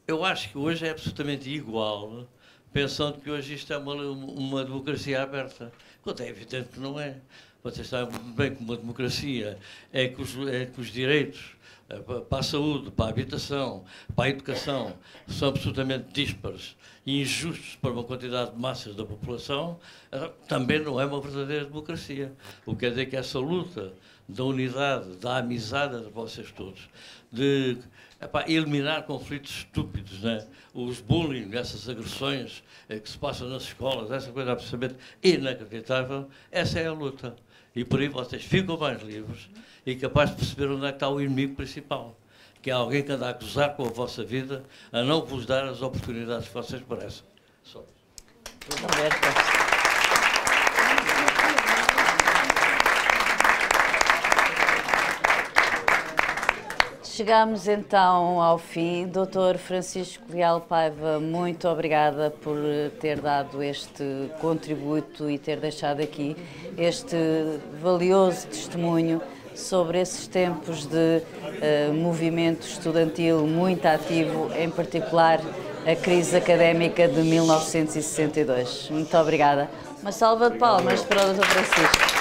Eu acho que hoje é absolutamente igual, pensando que hoje isto é uma democracia aberta, quando é evidente que não é. Vocês sabem muito bem que uma democracia é que os direitos para a saúde, para a habitação, para a educação, são absolutamente díspares e injustos para uma quantidade de massas da população, também não é uma verdadeira democracia. O que quer dizer que essa luta da unidade, da amizade entre vocês todos, de eliminar conflitos estúpidos, né? Os bullying, essas agressões que se passam nas escolas, essa coisa absolutamente inacreditável, essa é a luta. E por aí vocês ficam mais livres e capazes de perceber onde é que está o inimigo principal, que é alguém que anda a gozar com a vossa vida, a não vos dar as oportunidades que vocês merecem. Só. Chegamos então ao fim. Dr. Francisco Leal Paiva, muito obrigada por ter dado este contributo e ter deixado aqui este valioso testemunho sobre esses tempos de movimento estudantil muito ativo, em particular a crise académica de 1962. Muito obrigada. Uma salva de palmas para o Dr. Francisco.